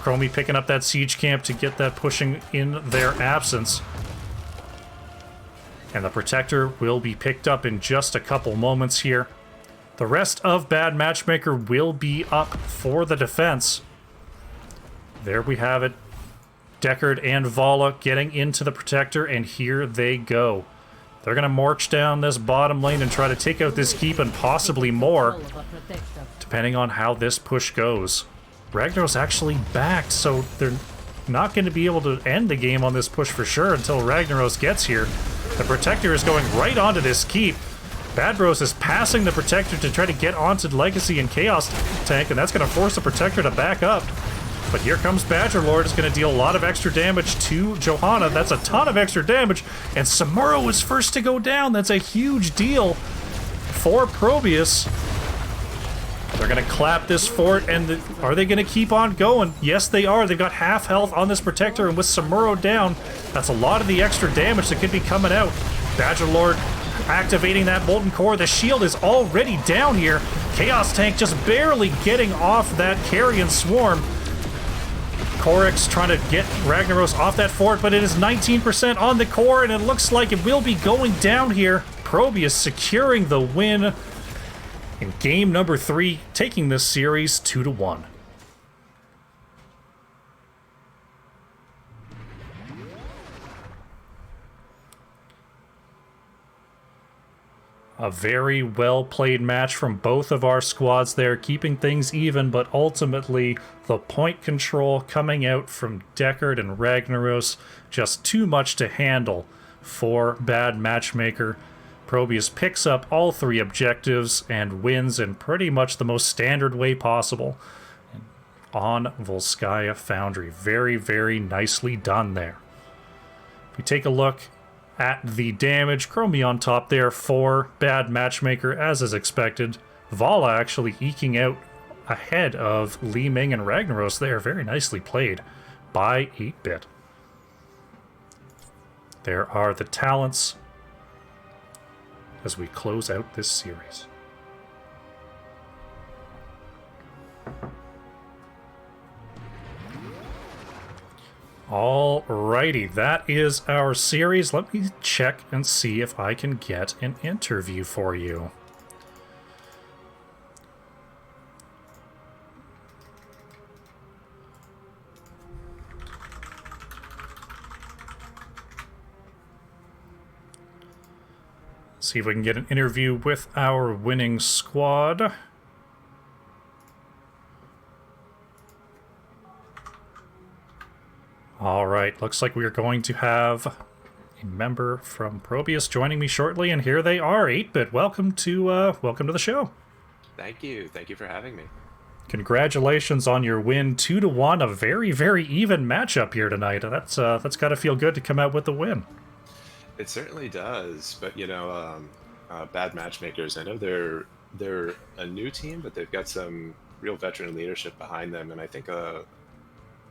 Chromie picking up that siege camp to get that pushing in their absence. And the Protector will be picked up in just a couple moments here. The rest of Bad Matchmaker will be up for the defense. There we have it. Deckard and Vala getting into the Protector, and here they go. They're going to march down this bottom lane and try to take out this keep and possibly more, depending on how this push goes. Ragnaros actually backed, so they're not going to be able to end the game on this push for sure until Ragnaros gets here. The Protector is going right onto this keep. Bad Bros is passing the Protector to try to get onto Legacy and Chaos Tank, and that's going to force the Protector to back up. But here comes Badger Lord. Is going to deal a lot of extra damage to Johanna. That's a ton of extra damage, and Samuro is first to go down. That's a huge deal for ProBUs. They're going to clap this fort, and are they going to keep on going? Yes, they are. They've got half health on this Protector, and with Samuro down, that's a lot of the extra damage that could be coming out. Badger Lord activating that Molten Core. The shield is already down here. Chaos Tank just barely getting off that Carrion Swarm. Korix trying to get Ragnaros off that fort, but it is 19% on the core, and it looks like it will be going down here. ProBUs securing the win in game number 3, taking this series 2-1. A very well-played match from both of our squads there, keeping things even, but ultimately the point control coming out from Deckard and Ragnaros, just too much to handle for Bad Matchmaker. ProBUs picks up all 3 objectives and wins in pretty much the most standard way possible on Volskaya Foundry. Very, very nicely done there. If we take a look at the damage, Chromie on top there for Bad Matchmaker, as is expected. Vala actually eking out ahead of Li Ming and Ragnaros there. Very nicely played by 8-Bit. There are the talents as we close out this series. Alrighty, that is our series. Let me check and see if I can get an interview for you. See if we can get an interview with our winning squad. All right, looks like we are going to have a member from ProBUs joining me shortly, and here they are. 8-Bit, welcome to the show. Thank you for having me. Congratulations on your win, 2-1. A very, very even matchup here tonight. That's got to feel good to come out with the win. It certainly does, but you know, Bad Matchmakers, I know they're a new team, but they've got some real veteran leadership behind them, and I think a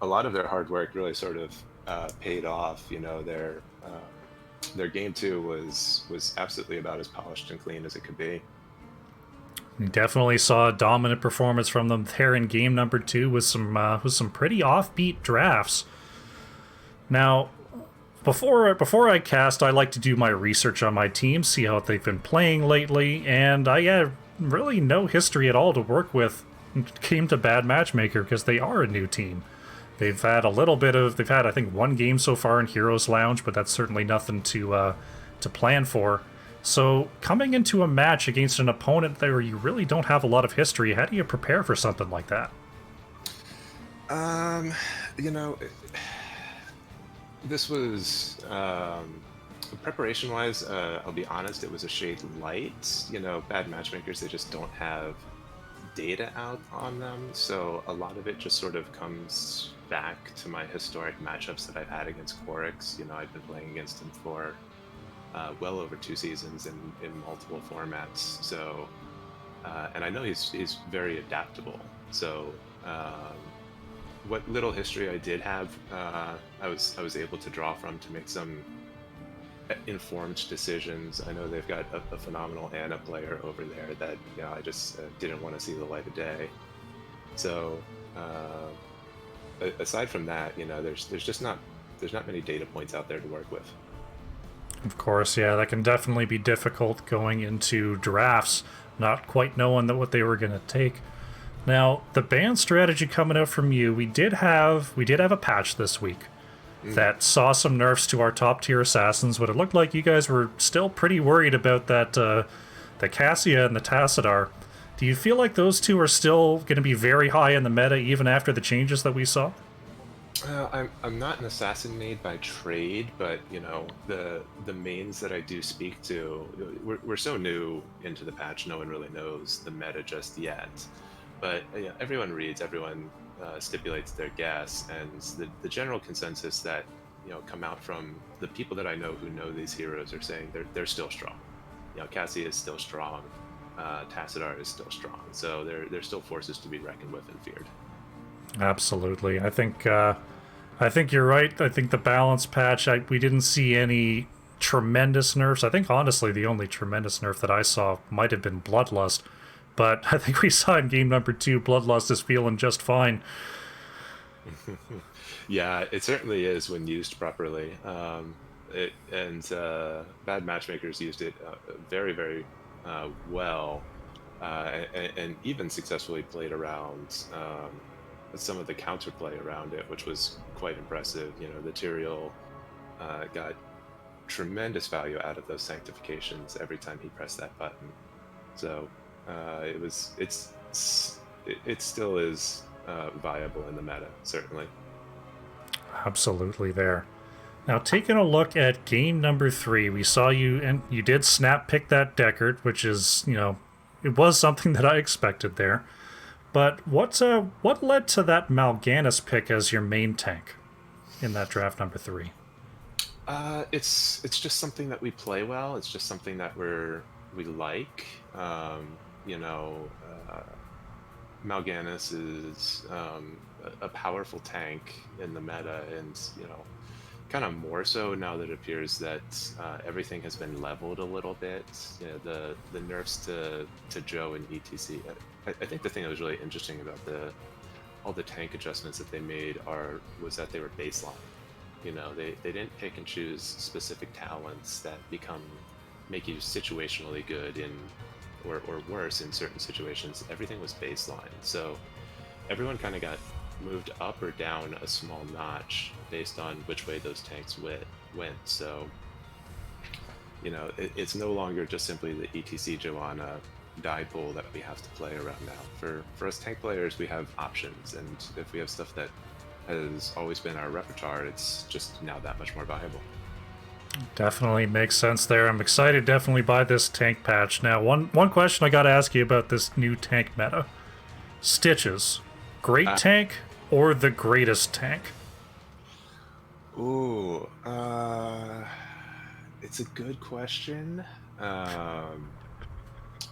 lot of their hard work really sort of paid off. You know, their game 2 was absolutely about as polished and clean as it could be. We definitely saw a dominant performance from them there in game number 2 with some pretty offbeat drafts. Now, Before I cast, I like to do my research on my team, see how they've been playing lately, and I have really no history at all to work with when it came to Bad Matchmaker because they are a new team. They've had I think 1 game so far in Heroes Lounge, but that's certainly nothing to plan for. So, coming into a match against an opponent where you really don't have a lot of history, how do you prepare for something like that? Um, you know, this was preparation wise, I'll be honest, it was a shade light. Bad matchmakers, they just don't have data out on them, so a lot of it just sort of comes back to my historic matchups that I've had against Quorix. I've been playing against him for well over 2 seasons in multiple formats. So, and I know he's very adaptable. So, what little history I did have, I was able to draw from to make some informed decisions. I know they've got a phenomenal Ana player over there that I just didn't want to see the light of day. So, aside from that, there's not many data points out there to work with. Of course, yeah, that can definitely be difficult going into drafts, not quite knowing what they were going to take. Now, the ban strategy coming out from you, we did have a patch this week that saw some nerfs to our top tier assassins, but it looked like you guys were still pretty worried about that the Cassia and the Tassadar. Do you feel like those two are still going to be very high in the meta even after the changes that we saw? I'm not an assassin made by trade, but the mains that I do speak to, we're so new into the patch, no one really knows the meta just yet. But everyone reads, everyone stipulates their guess, and the general consensus that come out from the people that I know who know these heroes are saying they're still strong. Cassie is still strong, Tassadar is still strong, so they're still forces to be reckoned with and feared. Absolutely. I think you're right. I think the balance patch, we didn't see any tremendous nerfs. I think honestly the only tremendous nerf that I saw might have been Bloodlust, but I think we saw in game number 2 Bloodlust is feeling just fine. Yeah, it certainly is when used properly. Bad matchmakers used it very, very well, and even successfully played around some of the counterplay around it, which was quite impressive. The Tyrael got tremendous value out of those sanctifications every time he pressed that button. So it still is viable in the meta, certainly. Absolutely there. Now, taking a look at game number 3, we saw you, and you did snap pick that Deckard, which is, it was something that I expected there. But what led to that Mal'Ganis pick as your main tank in that draft number 3? It's just something that we play well. It's just something that we like. Mal'Ganis is a powerful tank in the meta, and kind of more so now that it appears that everything has been leveled a little bit. The nerfs to Joe and ETC. I think the thing that was really interesting about all the tank adjustments that they made was that they were baseline. They didn't pick and choose specific talents that make you situationally good or worse in certain situations. Everything was baseline. So everyone kind of got moved up or down a small notch based on which way those tanks went. So it's no longer just simply the ETC Joanna die pool that we have to play around now. For us tank players, we have options, and if we have stuff that has always been our repertoire, it's just now that much more viable. Definitely makes sense there. I'm excited definitely by this tank patch. Now, one question I got to ask you about this new tank meta. Stitches, great tank or the greatest tank? Ooh, it's a good question.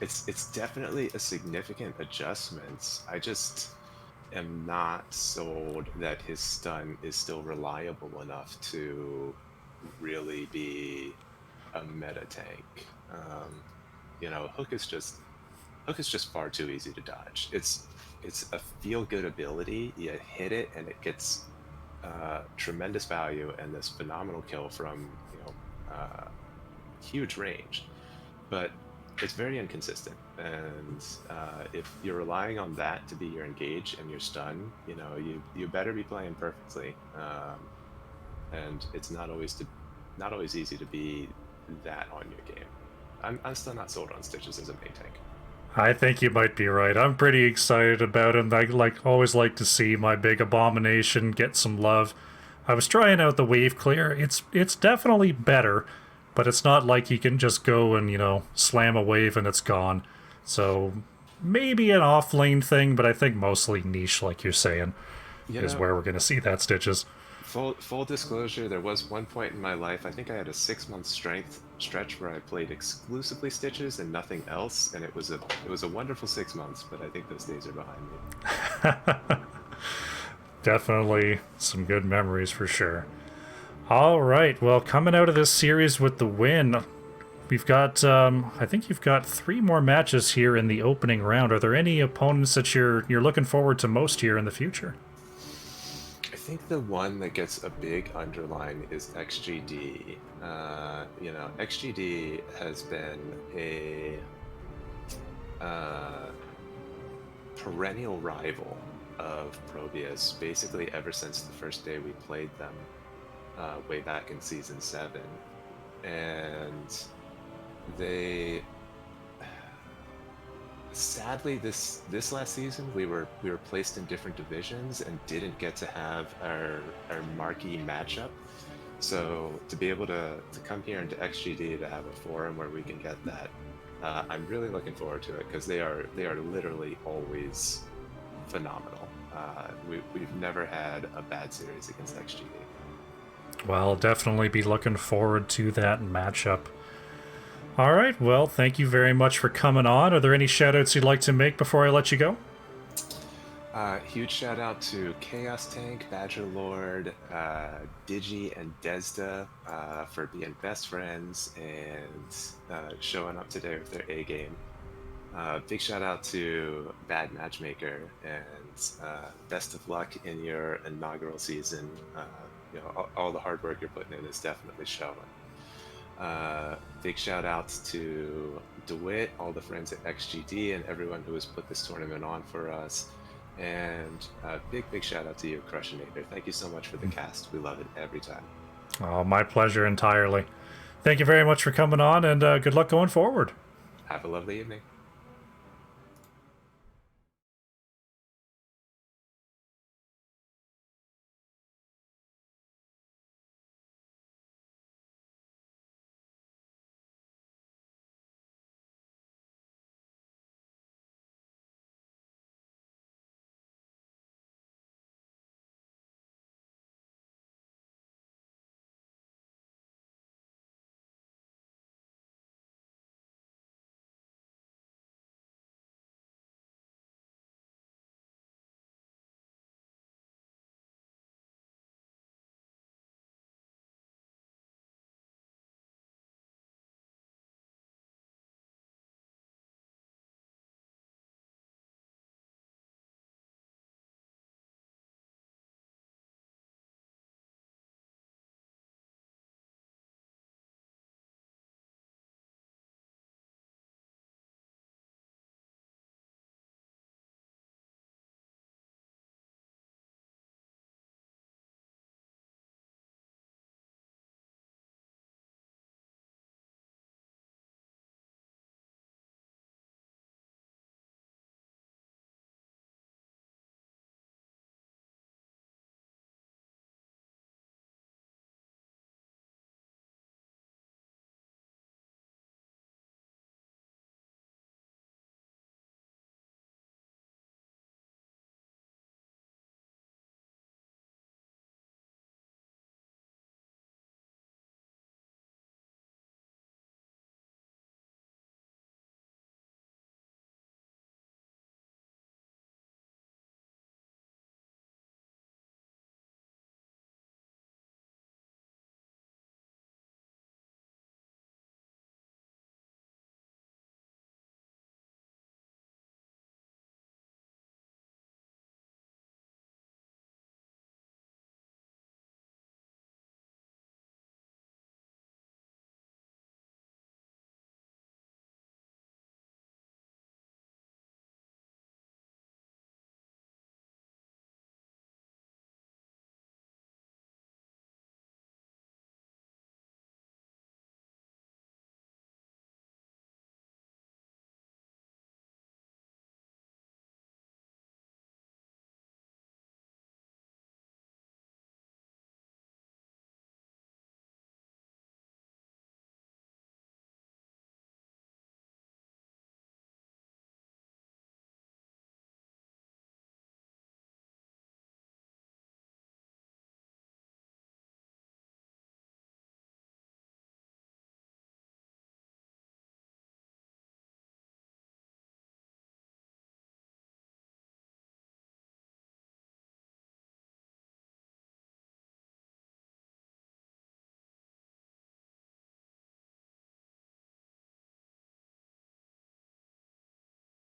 It's definitely a significant adjustment. I just am not sold that his stun is still reliable enough to really be a meta tank. Hook is just far too easy to dodge. It's a feel good ability. You hit it and it gets tremendous value and this phenomenal kill from huge range, but it's very inconsistent. And if you're relying on that to be your engage and your stun, you better be playing perfectly. And it's not always easy to be that on your game. I'm still not sold on Stitches as a main tank. I think you might be right. I'm pretty excited about him. I always like to see my big abomination get some love. I was trying out the wave clear. It's definitely better, but it's not like he can just go and, slam a wave and it's gone. So maybe an off lane thing, but I think mostly niche, like you're saying, is where we're gonna see that Stitches. Full disclosure, there was one point in my life, I think I had a 6-month strength stretch where I played exclusively Stitches and nothing else, and it was a wonderful 6 months, but I think those days are behind me. Definitely some good memories for sure. All right, well, coming out of this series with the win, we've got, I think you've got 3 more matches here in the opening round. Are there any opponents that you're looking forward to most here in the future? I think the one that gets a big underline is XGD. XGD has been a perennial rival of ProBUs basically ever since the first day we played them way back in Season 7. And they... Sadly, this last season we were placed in different divisions and didn't get to have our marquee matchup. So to be able to come here into XGD to have a forum where we can get that, I'm really looking forward to it because they are literally always phenomenal. We've never had a bad series against XGD. Well, I'll definitely be looking forward to that matchup. All right, well, thank you very much for coming on. Are there any shout-outs you'd like to make before I let you go? Huge shout out to Chaos Tank, Badger Lord, Digi, and Desda for being best friends and showing up today with their A game. Big shout out to Bad Matchmaker, and best of luck in your inaugural season. All the hard work you're putting in is definitely showing. Big shout outs to DeWitt, all the friends at XGD, and everyone who has put this tournament on for us. And big shout out to you, Crushinator. Thank you so much for the cast. We love it every time. Oh, my pleasure entirely. Thank you very much for coming on, and good luck going forward. Have a lovely evening.